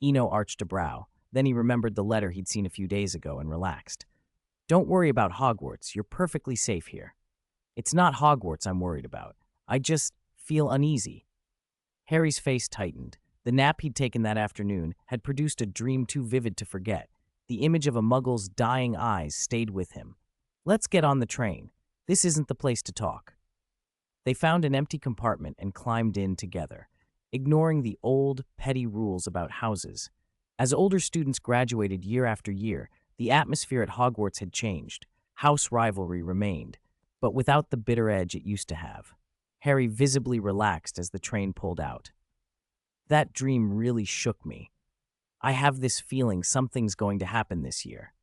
Eno arched a brow. Then he remembered the letter he'd seen a few days ago and relaxed. "Don't worry about Hogwarts. You're perfectly safe here." "It's not Hogwarts I'm worried about. I just feel uneasy." Harry's face tightened. The nap he'd taken that afternoon had produced a dream too vivid to forget. The image of a muggle's dying eyes stayed with him. "Let's get on the train. This isn't the place to talk." They found an empty compartment and climbed in together, ignoring the old, petty rules about houses. As older students graduated year after year, the atmosphere at Hogwarts had changed. House rivalry remained, but without the bitter edge it used to have. Harry visibly relaxed as the train pulled out. "That dream really shook me. I have this feeling something's going to happen this year."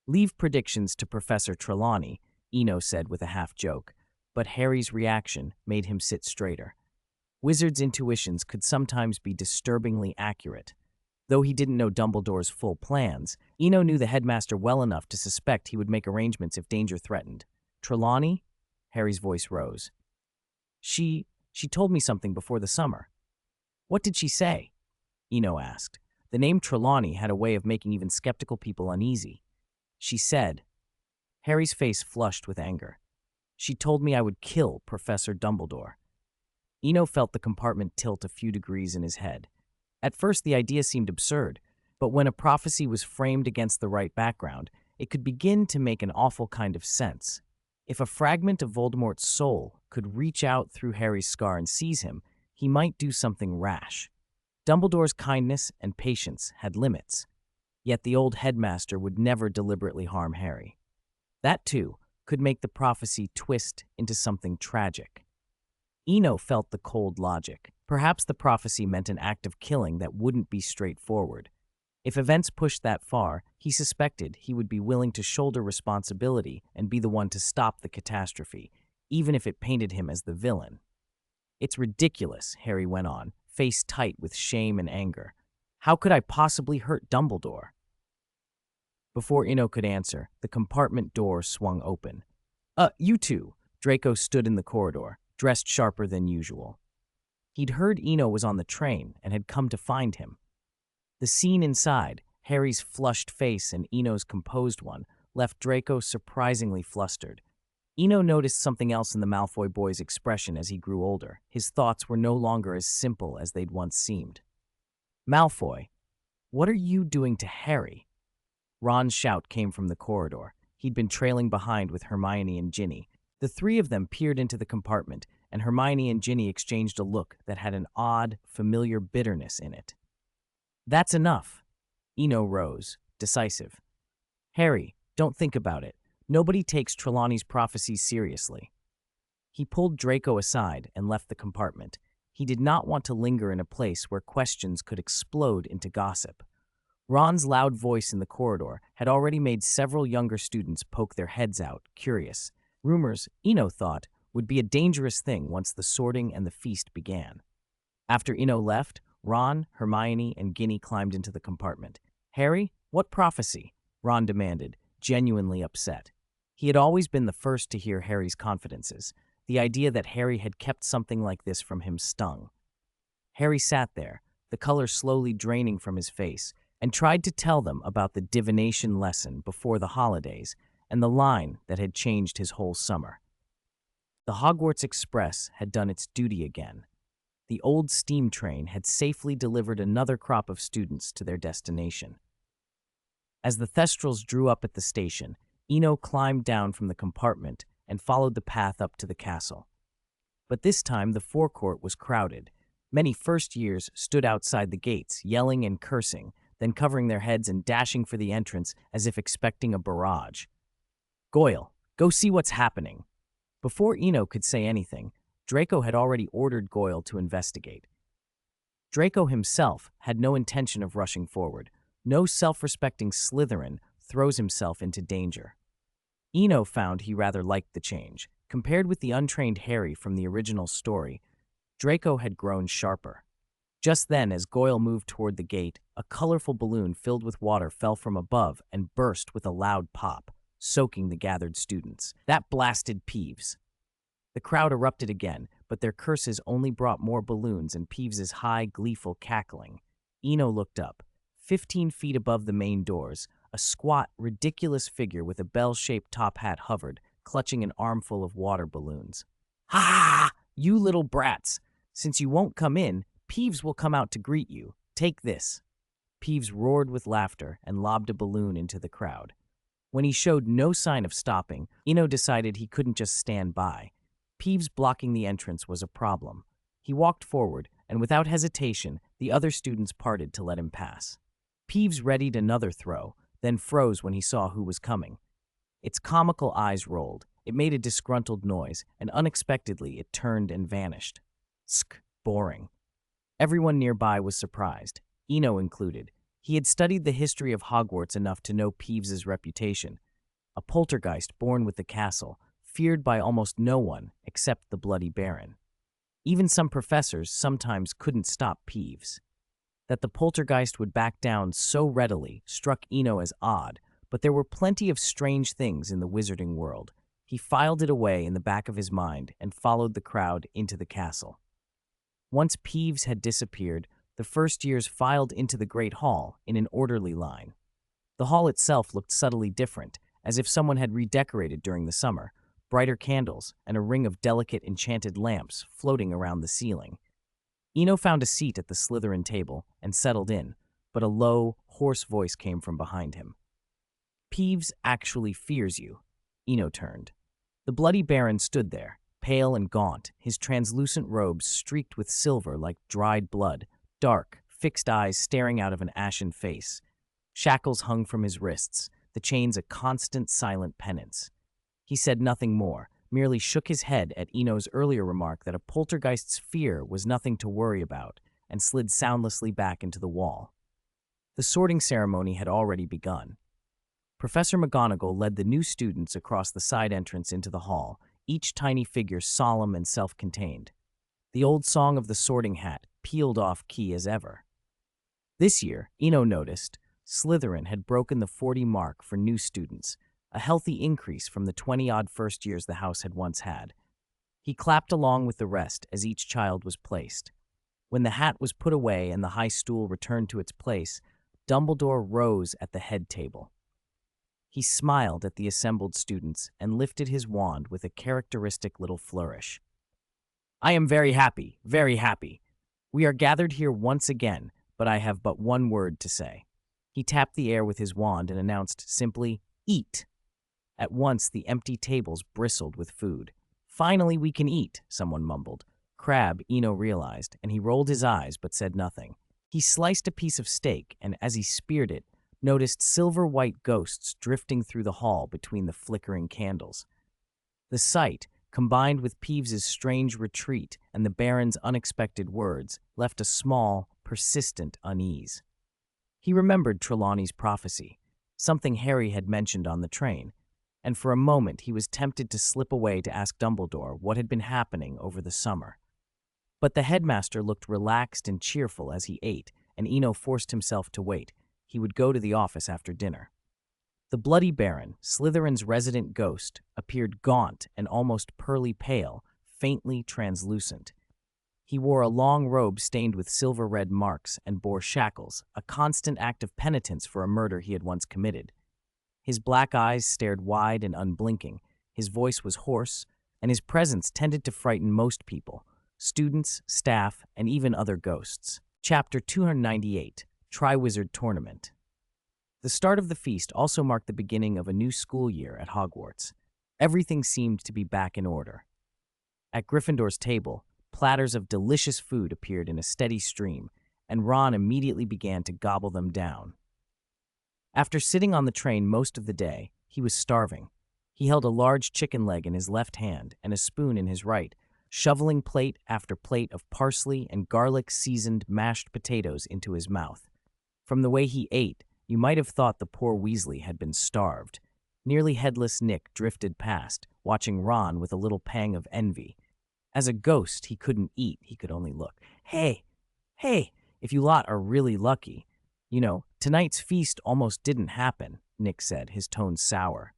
"Leave predictions to Professor Trelawney," Eno said with a half-joke, but Harry's reaction made him sit straighter. Wizards' intuitions could sometimes be disturbingly accurate. Though he didn't know Dumbledore's full plans, Eno knew the headmaster well enough to suspect he would make arrangements if danger threatened. "Trelawney?" Harry's voice rose. She told me something before the summer." "What did she say?" Eno asked. The name Trelawney had a way of making even skeptical people uneasy. "She said..." Harry's face flushed with anger. "She told me I would kill Professor Dumbledore." Eno felt the compartment tilt a few degrees in his head. At first, the idea seemed absurd, but when a prophecy was framed against the right background, it could begin to make an awful kind of sense. If a fragment of Voldemort's soul could reach out through Harry's scar and seize him, he might do something rash. Dumbledore's kindness and patience had limits, yet the old headmaster would never deliberately harm Harry. That, too, could make the prophecy twist into something tragic. Eno felt the cold logic. Perhaps the prophecy meant an act of killing that wouldn't be straightforward. If events pushed that far, he suspected he would be willing to shoulder responsibility and be the one to stop the catastrophe, even if it painted him as the villain. "It's ridiculous," Harry went on, face tight with shame and anger. "How could I possibly hurt Dumbledore?" Before Eno could answer, the compartment door swung open. You two." Draco stood in the corridor, dressed sharper than usual. He'd heard Eno was on the train and had come to find him. The scene inside, Harry's flushed face and Eno's composed one, left Draco surprisingly flustered. Eno noticed something else in the Malfoy boy's expression as he grew older. His thoughts were no longer as simple as they'd once seemed. "Malfoy, what are you doing to Harry?" Ron's shout came from the corridor. He'd been trailing behind with Hermione and Ginny. The three of them peered into the compartment, and Hermione and Ginny exchanged a look that had an odd, familiar bitterness in it. "That's enough." Eno rose, decisive. "Harry, don't think about it. Nobody takes Trelawney's prophecies seriously." He pulled Draco aside and left the compartment. He did not want to linger in a place where questions could explode into gossip. Ron's loud voice in the corridor had already made several younger students poke their heads out, curious. Rumors, Eno thought, would be a dangerous thing once the sorting and the feast began. After Eno left, Ron, Hermione, and Ginny climbed into the compartment. "Harry, what prophecy?" Ron demanded, genuinely upset. He had always been the first to hear Harry's confidences. The idea that Harry had kept something like this from him stung. Harry sat there, the color slowly draining from his face, and tried to tell them about the divination lesson before the holidays and the line that had changed his whole summer. The Hogwarts Express had done its duty again. The old steam train had safely delivered another crop of students to their destination. As the Thestrals drew up at the station, Eno climbed down from the compartment and followed the path up to the castle. But this time the forecourt was crowded. Many first years stood outside the gates, yelling and cursing, then covering their heads and dashing for the entrance as if expecting a barrage. "Goyle, go see what's happening." Before Eno could say anything, Draco had already ordered Goyle to investigate. Draco himself had no intention of rushing forward. No self-respecting Slytherin throws himself into danger. Eno found he rather liked the change. Compared with the untrained Harry from the original story, Draco had grown sharper. Just then, as Goyle moved toward the gate, a colorful balloon filled with water fell from above and burst with a loud pop, soaking the gathered students. That blasted Peeves. The crowd erupted again, but their curses only brought more balloons and Peeves's high, gleeful cackling. Eno looked up. 15 feet above the main doors, a squat, ridiculous figure with a bell-shaped top hat hovered, clutching an armful of water balloons. "Ha ha! You little brats! Since you won't come in, Peeves will come out to greet you. Take this." Peeves roared with laughter and lobbed a balloon into the crowd. When he showed no sign of stopping, Eno decided he couldn't just stand by. Peeves blocking the entrance was a problem. He walked forward, and without hesitation, the other students parted to let him pass. Peeves readied another throw, then froze when he saw who was coming. Its comical eyes rolled. It made a disgruntled noise, and unexpectedly it turned and vanished. Sk, boring. Everyone nearby was surprised, Eno included. He had studied the history of Hogwarts enough to know Peeves's reputation. A poltergeist born with the castle, feared by almost no one except the Bloody Baron. Even some professors sometimes couldn't stop Peeves. That the poltergeist would back down so readily struck Eno as odd, but there were plenty of strange things in the wizarding world. He filed it away in the back of his mind and followed the crowd into the castle. Once Peeves had disappeared, the first years filed into the great hall in an orderly line. The hall itself looked subtly different, as if someone had redecorated during the summer, brighter candles and a ring of delicate enchanted lamps floating around the ceiling. Eno found a seat at the Slytherin table and settled in, but a low, hoarse voice came from behind him. "Peeves actually fears you." Eno turned. The Bloody Baron stood there, pale and gaunt, his translucent robes streaked with silver like dried blood, dark, fixed eyes staring out of an ashen face. Shackles hung from his wrists, the chains a constant silent penance. He said nothing more, merely shook his head at Eno's earlier remark that a poltergeist's fear was nothing to worry about, and slid soundlessly back into the wall. The sorting ceremony had already begun. Professor McGonagall led the new students across the side entrance into the hall, each tiny figure solemn and self-contained. The old song of the sorting hat peeled off key as ever. This year, Eno noticed, Slytherin had broken the 40 mark for new students, a healthy increase from the 20-odd first years the house had once had. He clapped along with the rest as each child was placed. When the hat was put away and the high stool returned to its place, Dumbledore rose at the head table. He smiled at the assembled students and lifted his wand with a characteristic little flourish. "I am very happy, very happy. We are gathered here once again, but I have but one word to say." He tapped the air with his wand and announced simply, "Eat." At once, the empty tables bristled with food. "Finally we can eat," someone mumbled. Crabbe, Eno realized, and he rolled his eyes but said nothing. He sliced a piece of steak, and as he speared it, noticed silver-white ghosts drifting through the hall between the flickering candles. The sight, combined with Peeves's strange retreat and the Baron's unexpected words, left a small, persistent unease. He remembered Trelawney's prophecy, something Harry had mentioned on the train, and for a moment he was tempted to slip away to ask Dumbledore what had been happening over the summer. But the headmaster looked relaxed and cheerful as he ate, and Eno forced himself to wait. He would go to the office after dinner. The Bloody Baron, Slytherin's resident ghost, appeared gaunt and almost pearly pale, faintly translucent. He wore a long robe stained with silver-red marks and bore shackles, a constant act of penitence for a murder he had once committed. His black eyes stared wide and unblinking, his voice was hoarse, and his presence tended to frighten most people, students, staff, and even other ghosts. Chapter 298, Triwizard Tournament. The start of the feast also marked the beginning of a new school year at Hogwarts. Everything seemed to be back in order. At Gryffindor's table, platters of delicious food appeared in a steady stream, and Ron immediately began to gobble them down. After sitting on the train most of the day, he was starving. He held a large chicken leg in his left hand and a spoon in his right, shoveling plate after plate of parsley and garlic-seasoned mashed potatoes into his mouth. From the way he ate, you might have thought the poor Weasley had been starved. Nearly headless Nick drifted past, watching Ron with a little pang of envy. As a ghost, he couldn't eat, he could only look. Hey, if you lot are really lucky. You know, tonight's feast almost didn't happen, Nick said, his tone sour.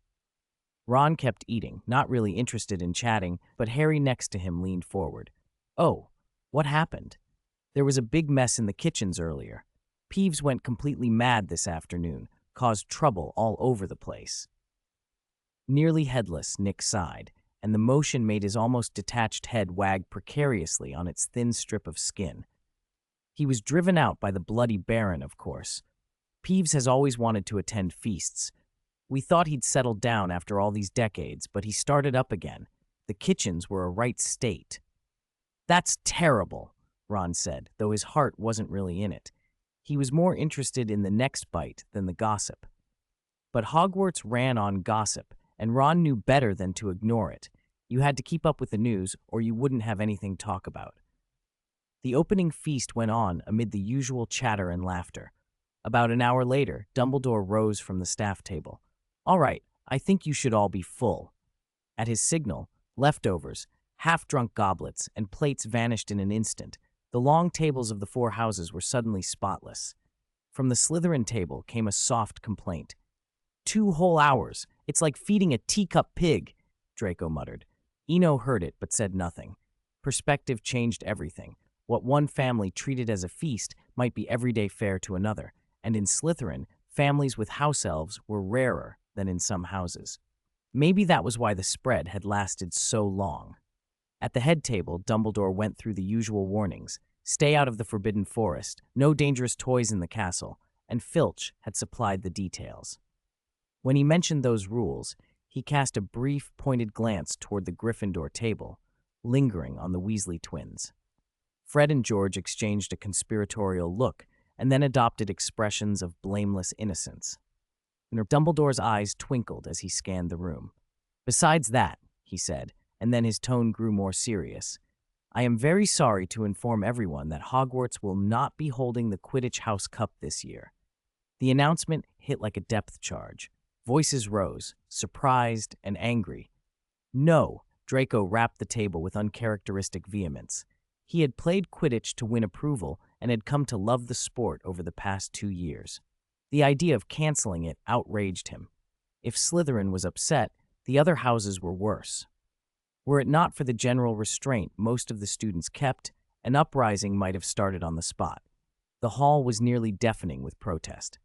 Ron kept eating, not really interested in chatting, but Harry next to him leaned forward. Oh, what happened? There was a big mess in the kitchens earlier. Peeves went completely mad this afternoon, caused trouble all over the place. Nearly headless, Nick sighed, and the motion made his almost detached head wag precariously on its thin strip of skin. He was driven out by the Bloody Baron, of course. Peeves has always wanted to attend feasts. We thought he'd settled down after all these decades, but he started up again. The kitchens were a right state. That's terrible, Ron said, though his heart wasn't really in it. He was more interested in the next bite than the gossip. But Hogwarts ran on gossip, and Ron knew better than to ignore it. You had to keep up with the news, or you wouldn't have anything to talk about. The opening feast went on amid the usual chatter and laughter. About an hour later, Dumbledore rose from the staff table. All right, I think you should all be full. At his signal, leftovers, half-drunk goblets, and plates vanished in an instant. The long tables of the four houses were suddenly spotless. From the Slytherin table came a soft complaint. 2 whole hours. It's like feeding a teacup pig, Draco muttered. Eno heard it but said nothing. Perspective changed everything. What one family treated as a feast might be everyday fare to another, and in Slytherin, families with house elves were rarer than in some houses. Maybe that was why the spread had lasted so long. At the head table, Dumbledore went through the usual warnings. Stay out of the Forbidden Forest, no dangerous toys in the castle, and Filch had supplied the details. When he mentioned those rules, he cast a brief, pointed glance toward the Gryffindor table, lingering on the Weasley twins. Fred and George exchanged a conspiratorial look and then adopted expressions of blameless innocence. Dumbledore's eyes twinkled as he scanned the room. Besides that, he said, and then his tone grew more serious, I am very sorry to inform everyone that Hogwarts will not be holding the Quidditch House Cup this year. The announcement hit like a depth charge. Voices rose, surprised and angry. No, Draco rapped the table with uncharacteristic vehemence. He had played Quidditch to win approval and had come to love the sport over the past 2 years. The idea of canceling it outraged him. If Slytherin was upset, the other houses were worse. Were it not for the general restraint most of the students kept, an uprising might have started on the spot. The hall was nearly deafening with protest.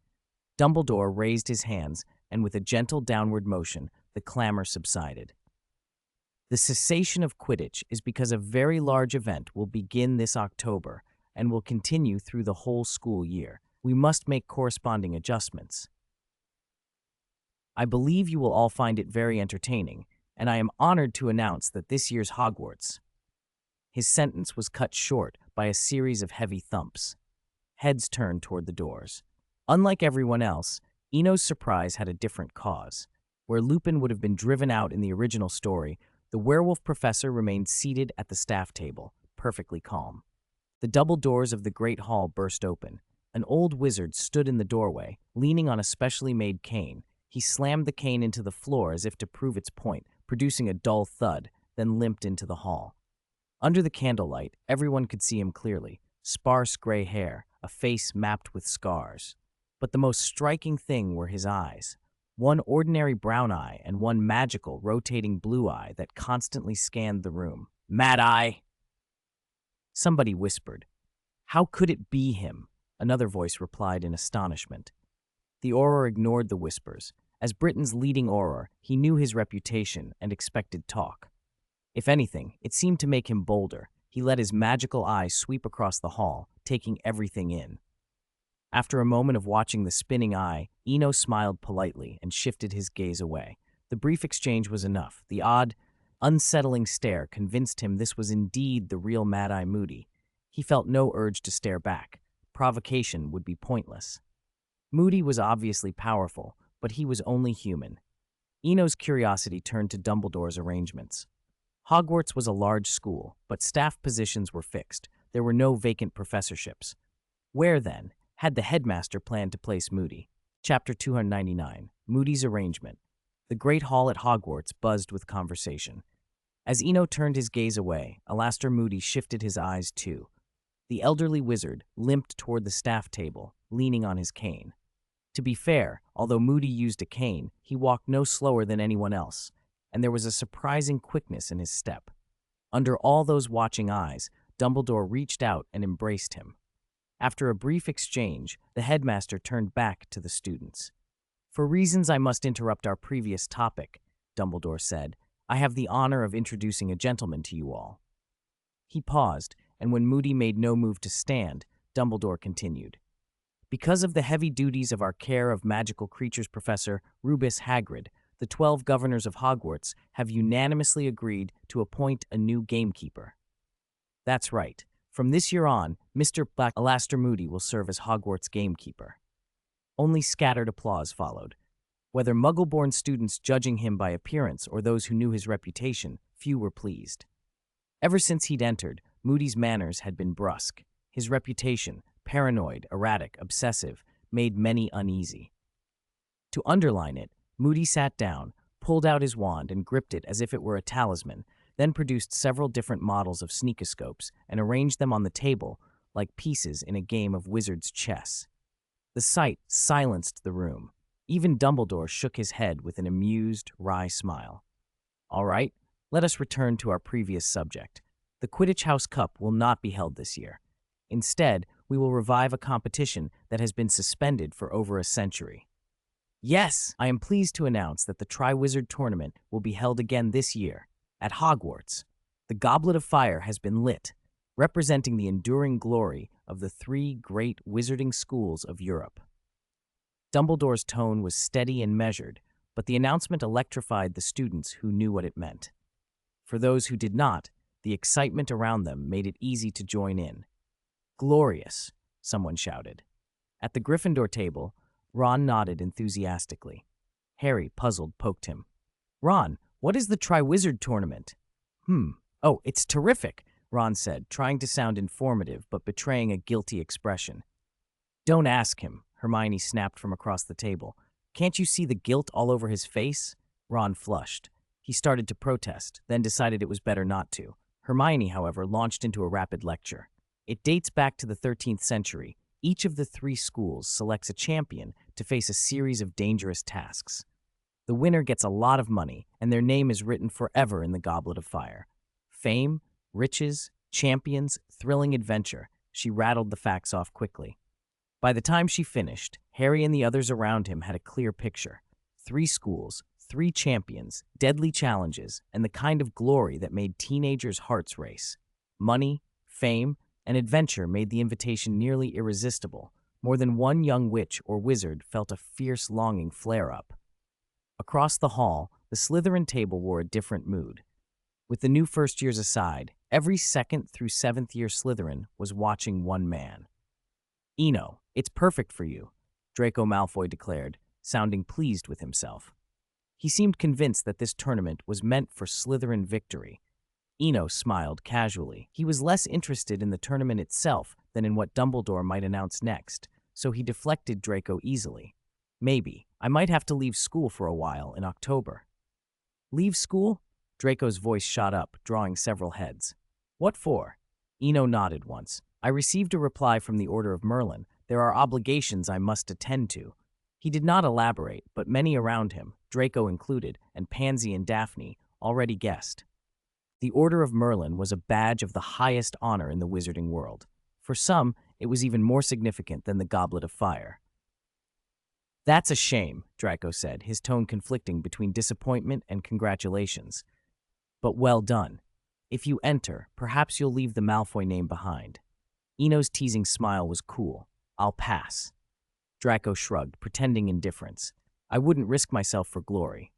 Dumbledore raised his hands, and with a gentle downward motion, the clamor subsided. The cessation of Quidditch is because a very large event will begin this October and will continue through the whole school year. We must make corresponding adjustments. I believe you will all find it very entertaining, and I am honored to announce that this year's Hogwarts. His sentence was cut short by a series of heavy thumps. Heads turned toward the doors. Unlike everyone else, Eno's surprise had a different cause. Where Lupin would have been driven out in the original story, The werewolf professor remained seated at the staff table, perfectly calm. The double doors of the great hall burst open. An old wizard stood in the doorway, leaning on a specially made cane. He slammed the cane into the floor as if to prove its point, producing a dull thud, then limped into the hall. Under the candlelight, everyone could see him clearly. Sparse gray hair, a face mapped with scars. But the most striking thing were his eyes. One ordinary brown eye and one magical, rotating blue eye that constantly scanned the room. Mad Eye! Somebody whispered. How could it be him? Another voice replied in astonishment. The Auror ignored the whispers. As Britain's leading Auror, he knew his reputation and expected talk. If anything, it seemed to make him bolder. He let his magical eye sweep across the hall, taking everything in. After a moment of watching the spinning eye, Eno smiled politely and shifted his gaze away. The brief exchange was enough. The odd, unsettling stare convinced him this was indeed the real Mad-Eye Moody. He felt no urge to stare back. Provocation would be pointless. Moody was obviously powerful, but he was only human. Eno's curiosity turned to Dumbledore's arrangements. Hogwarts was a large school, but staff positions were fixed. There were no vacant professorships. Where, then, had the headmaster planned to place Moody? Chapter 299, Moody's Arrangement. The great hall at Hogwarts buzzed with conversation. As Eno turned his gaze away, Alastor Moody shifted his eyes too. The elderly wizard limped toward the staff table, leaning on his cane. To be fair, although Moody used a cane, he walked no slower than anyone else, and there was a surprising quickness in his step. Under all those watching eyes, Dumbledore reached out and embraced him. After a brief exchange, the headmaster turned back to the students. For reasons I must interrupt our previous topic, Dumbledore said, I have the honor of introducing a gentleman to you all. He paused, and when Moody made no move to stand, Dumbledore continued. Because of the heavy duties of our care of magical creatures professor Rubus Hagrid, the 12 governors of Hogwarts have unanimously agreed to appoint a new gamekeeper. That's right. From this year on, Mr. Black Alastor Moody will serve as Hogwarts gamekeeper. Only scattered applause followed. Whether Muggle-born students judging him by appearance or those who knew his reputation, few were pleased. Ever since he'd entered, Moody's manners had been brusque. His reputation, paranoid, erratic, obsessive, made many uneasy. To underline it, Moody sat down, pulled out his wand and gripped it as if it were a talisman, then produced several different models of sneakoscopes and arranged them on the table like pieces in a game of wizard's chess. The sight silenced the room. Even Dumbledore shook his head with an amused, wry smile. All right, let us return to our previous subject. The Quidditch House Cup will not be held this year. Instead, we will revive a competition that has been suspended for over a century. Yes, I am pleased to announce that the Triwizard Tournament will be held again this year. At Hogwarts, the Goblet of Fire has been lit, representing the enduring glory of the 3 great wizarding schools of Europe. Dumbledore's tone was steady and measured, but the announcement electrified the students who knew what it meant. For those who did not, the excitement around them made it easy to join in. Glorious, someone shouted. At the Gryffindor table, Ron nodded enthusiastically. Harry, puzzled, poked him. Ron, what is the Triwizard Tournament? Oh, it's terrific, Ron said, trying to sound informative but betraying a guilty expression. Don't ask him, Hermione snapped from across the table. Can't you see the guilt all over his face? Ron flushed. He started to protest, then decided it was better not to. Hermione, however, launched into a rapid lecture. It dates back to the 13th century. Each of the 3 schools selects a champion to face a series of dangerous tasks. The winner gets a lot of money, and their name is written forever in the Goblet of Fire. Fame, riches, champions, thrilling adventure. She rattled the facts off quickly. By the time she finished, Harry and the others around him had a clear picture. 3 schools, 3 champions, deadly challenges, and the kind of glory that made teenagers' hearts race. Money, fame, and adventure made the invitation nearly irresistible. More than one young witch or wizard felt a fierce longing flare up. Across the hall, the Slytherin table wore a different mood. With the new first years aside, every 2nd through 7th year Slytherin was watching one man. Eno, it's perfect for you, Draco Malfoy declared, sounding pleased with himself. He seemed convinced that this tournament was meant for Slytherin victory. Eno smiled casually. He was less interested in the tournament itself than in what Dumbledore might announce next, so he deflected Draco easily. Maybe. I might have to leave school for a while in October. Leave school? Draco's voice shot up, drawing several heads. What for? Eno nodded once. I received a reply from the Order of Merlin. There are obligations I must attend to. He did not elaborate, but many around him, Draco included, and Pansy and Daphne, already guessed. The Order of Merlin was a badge of the highest honor in the wizarding world. For some, it was even more significant than the Goblet of Fire. That's a shame, Draco said, his tone conflicting between disappointment and congratulations. But well done. If you enter, perhaps you'll leave the Malfoy name behind. Eno's teasing smile was cool. I'll pass. Draco shrugged, pretending indifference. I wouldn't risk myself for glory.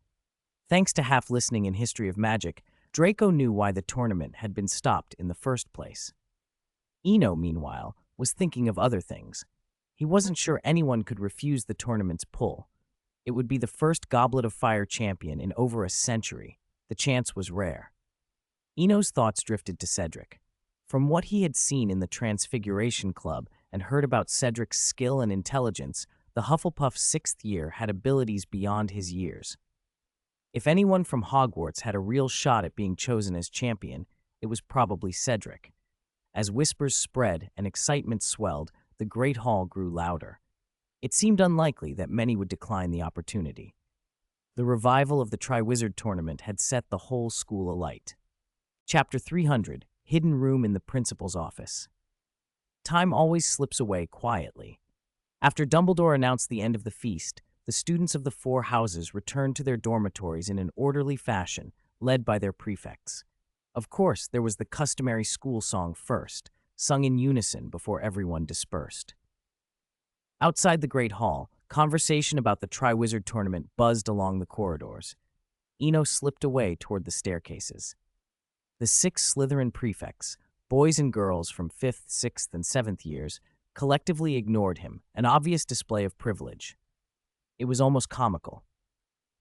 Thanks to half listening in History of Magic, Draco knew why the tournament had been stopped in the first place. Eno, meanwhile, was thinking of other things. He wasn't sure anyone could refuse the tournament's pull. It would be the first Goblet of Fire champion in over a century. The chance was rare. Eno's thoughts drifted to Cedric. From what he had seen in the Transfiguration Club and heard about Cedric's skill and intelligence, the Hufflepuff's sixth year had abilities beyond his years. If anyone from Hogwarts had a real shot at being chosen as champion, it was probably Cedric. As whispers spread and excitement swelled, the Great Hall grew louder. It seemed unlikely that many would decline the opportunity. The revival of the Triwizard Tournament had set the whole school alight. Chapter 300, Hidden Room in the Principal's Office. Time always slips away quietly. After Dumbledore announced the end of the feast, the students of the four houses returned to their dormitories in an orderly fashion, led by their prefects. Of course, there was the customary school song first, sung in unison before everyone dispersed. Outside the Great Hall, conversation about the Triwizard Tournament buzzed along the corridors. Eno slipped away toward the staircases. The 6 Slytherin prefects, boys and girls from 5th, 6th, and 7th years, collectively ignored him, an obvious display of privilege. It was almost comical.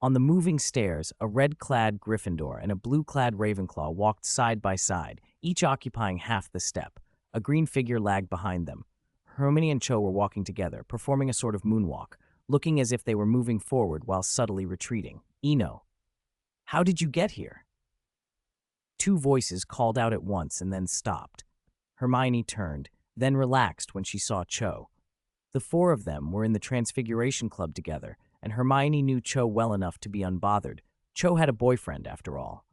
On the moving stairs, a red-clad Gryffindor and a blue-clad Ravenclaw walked side by side, each occupying half the step. A green figure lagged behind them. Hermione and Cho were walking together, performing a sort of moonwalk, looking as if they were moving forward while subtly retreating. Eno, how did you get here? 2 voices called out at once and then stopped. Hermione turned, then relaxed when she saw Cho. The 4 of them were in the Transfiguration Club together, and Hermione knew Cho well enough to be unbothered. Cho had a boyfriend, after all.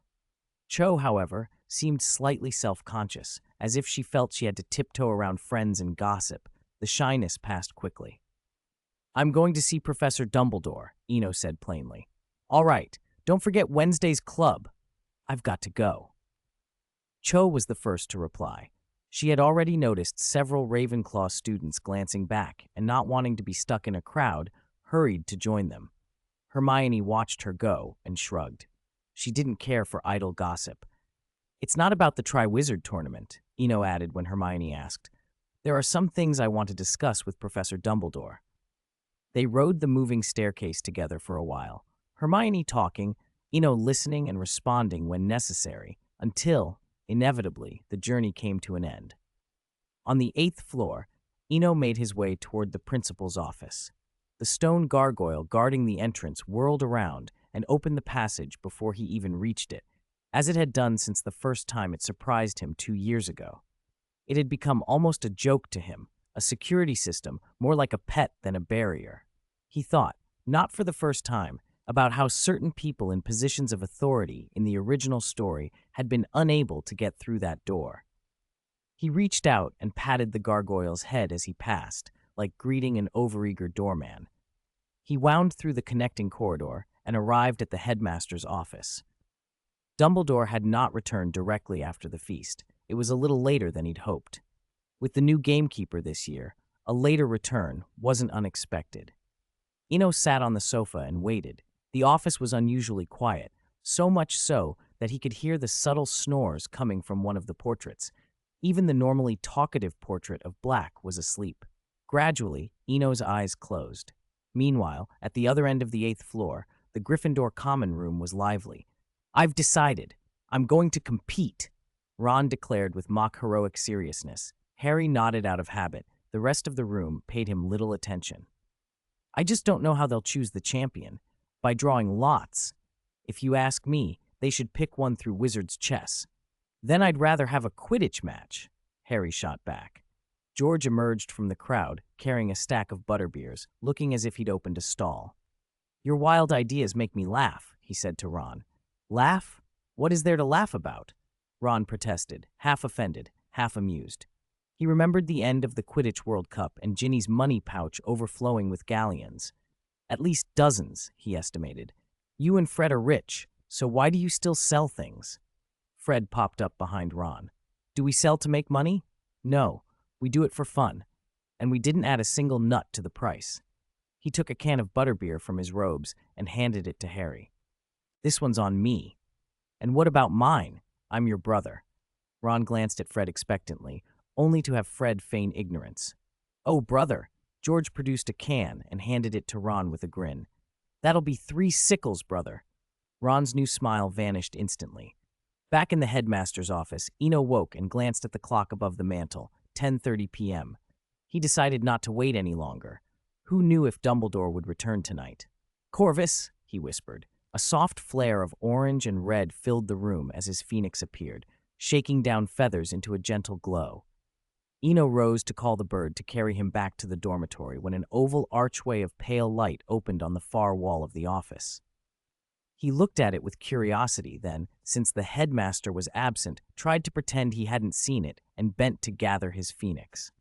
Cho, however, seemed slightly self-conscious, as if she felt she had to tiptoe around friends and gossip. The shyness passed quickly. I'm going to see Professor Dumbledore, Eno said plainly. All right, don't forget Wednesday's club. I've got to go. Cho was the first to reply. She had already noticed several Ravenclaw students glancing back and, not wanting to be stuck in a crowd, hurried to join them. Hermione watched her go and shrugged. She didn't care for idle gossip. It's not about the Triwizard Tournament, Eno added when Hermione asked. There are some things I want to discuss with Professor Dumbledore. They rode the moving staircase together for a while, Hermione talking, Eno listening and responding when necessary, until, inevitably, the journey came to an end. On the 8th floor, Eno made his way toward the principal's office. The stone gargoyle guarding the entrance whirled around and opened the passage before he even reached it, as it had done since the first time it surprised him 2 years ago. It had become almost a joke to him, a security system more like a pet than a barrier. He thought, not for the first time, about how certain people in positions of authority in the original story had been unable to get through that door. He reached out and patted the gargoyle's head as he passed, like greeting an overeager doorman. He wound through the connecting corridor and arrived at the headmaster's office. Dumbledore had not returned directly after the feast. It was a little later than he'd hoped. With the new gamekeeper this year, a later return wasn't unexpected. Eno sat on the sofa and waited. The office was unusually quiet, so much so that he could hear the subtle snores coming from one of the portraits. Even the normally talkative portrait of Black was asleep. Gradually, Eno's eyes closed. Meanwhile, at the other end of the 8th floor, The Gryffindor common room was lively. "I've decided. I'm going to compete," Ron declared with mock heroic seriousness. Harry nodded out of habit. The rest of the room paid him little attention. "I just don't know how they'll choose the champion. By drawing lots. If you ask me, they should pick one through Wizard's chess. Then I'd rather have a Quidditch match," Harry shot back. George emerged from the crowd, carrying a stack of butterbeers, looking as if he'd opened a stall. "Your wild ideas make me laugh," he said to Ron. "Laugh? What is there to laugh about?" Ron protested, half offended, half amused. He remembered the end of the Quidditch World Cup and Ginny's money pouch overflowing with galleons. At least dozens, he estimated. "You and Fred are rich, so why do you still sell things?" Fred popped up behind Ron. "Do we sell to make money? No, we do it for fun. And we didn't add a single nut to the price." He took a can of butterbeer from his robes and handed it to Harry. "This one's on me." "And what about mine? I'm your brother." Ron glanced at Fred expectantly, only to have Fred feign ignorance. "Oh, brother." George produced a can and handed it to Ron with a grin. "That'll be 3 sickles, brother." Ron's new smile vanished instantly. Back in the headmaster's office, Eno woke and glanced at the clock above the mantel, 10:30 p.m. He decided not to wait any longer. Who knew if Dumbledore would return tonight? "Corvus," he whispered. A soft flare of orange and red filled the room as his phoenix appeared, shaking down feathers into a gentle glow. Eno rose to call the bird to carry him back to the dormitory when an oval archway of pale light opened on the far wall of the office. He looked at it with curiosity, then, since the headmaster was absent, tried to pretend he hadn't seen it and bent to gather his phoenix.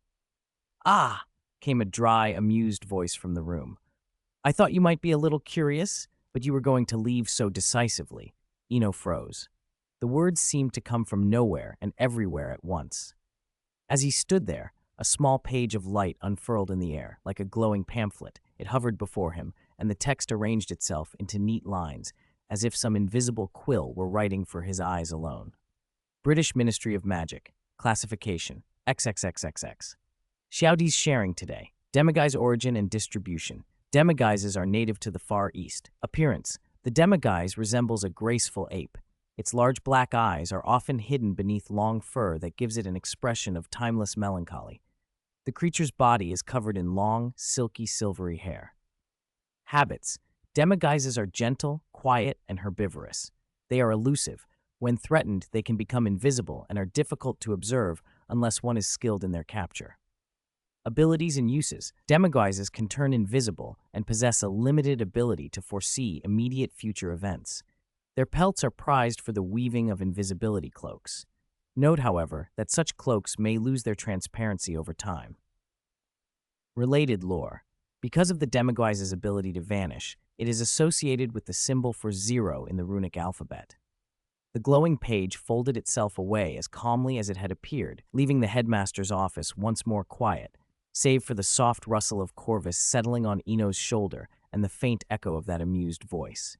"Ah!" came a dry, amused voice from the room. "I thought you might be a little curious, but you were going to leave so decisively." Eno froze. The words seemed to come from nowhere and everywhere at once. As he stood there, a small page of light unfurled in the air, like a glowing pamphlet. It hovered before him, and the text arranged itself into neat lines, as if some invisible quill were writing for his eyes alone. British Ministry of Magic. Classification. XXXXX. Xiaodi's sharing today. Demiguise origin and distribution. Demiguises are native to the Far East. Appearance. The demiguise resembles a graceful ape. Its large black eyes are often hidden beneath long fur that gives it an expression of timeless melancholy. The creature's body is covered in long, silky, silvery hair. Habits. Demiguises are gentle, quiet, and herbivorous. They are elusive. When threatened, they can become invisible and are difficult to observe unless one is skilled in their capture. Abilities and uses. Demiguises can turn invisible and possess a limited ability to foresee immediate future events. Their pelts are prized for the weaving of invisibility cloaks. Note, however, that such cloaks may lose their transparency over time. Related lore. Because of the demiguise's ability to vanish, it is associated with the symbol for 0 in the runic alphabet. The glowing page folded itself away as calmly as it had appeared, leaving the headmaster's office once more quiet, save for the soft rustle of Corvus settling on Eno's shoulder and the faint echo of that amused voice.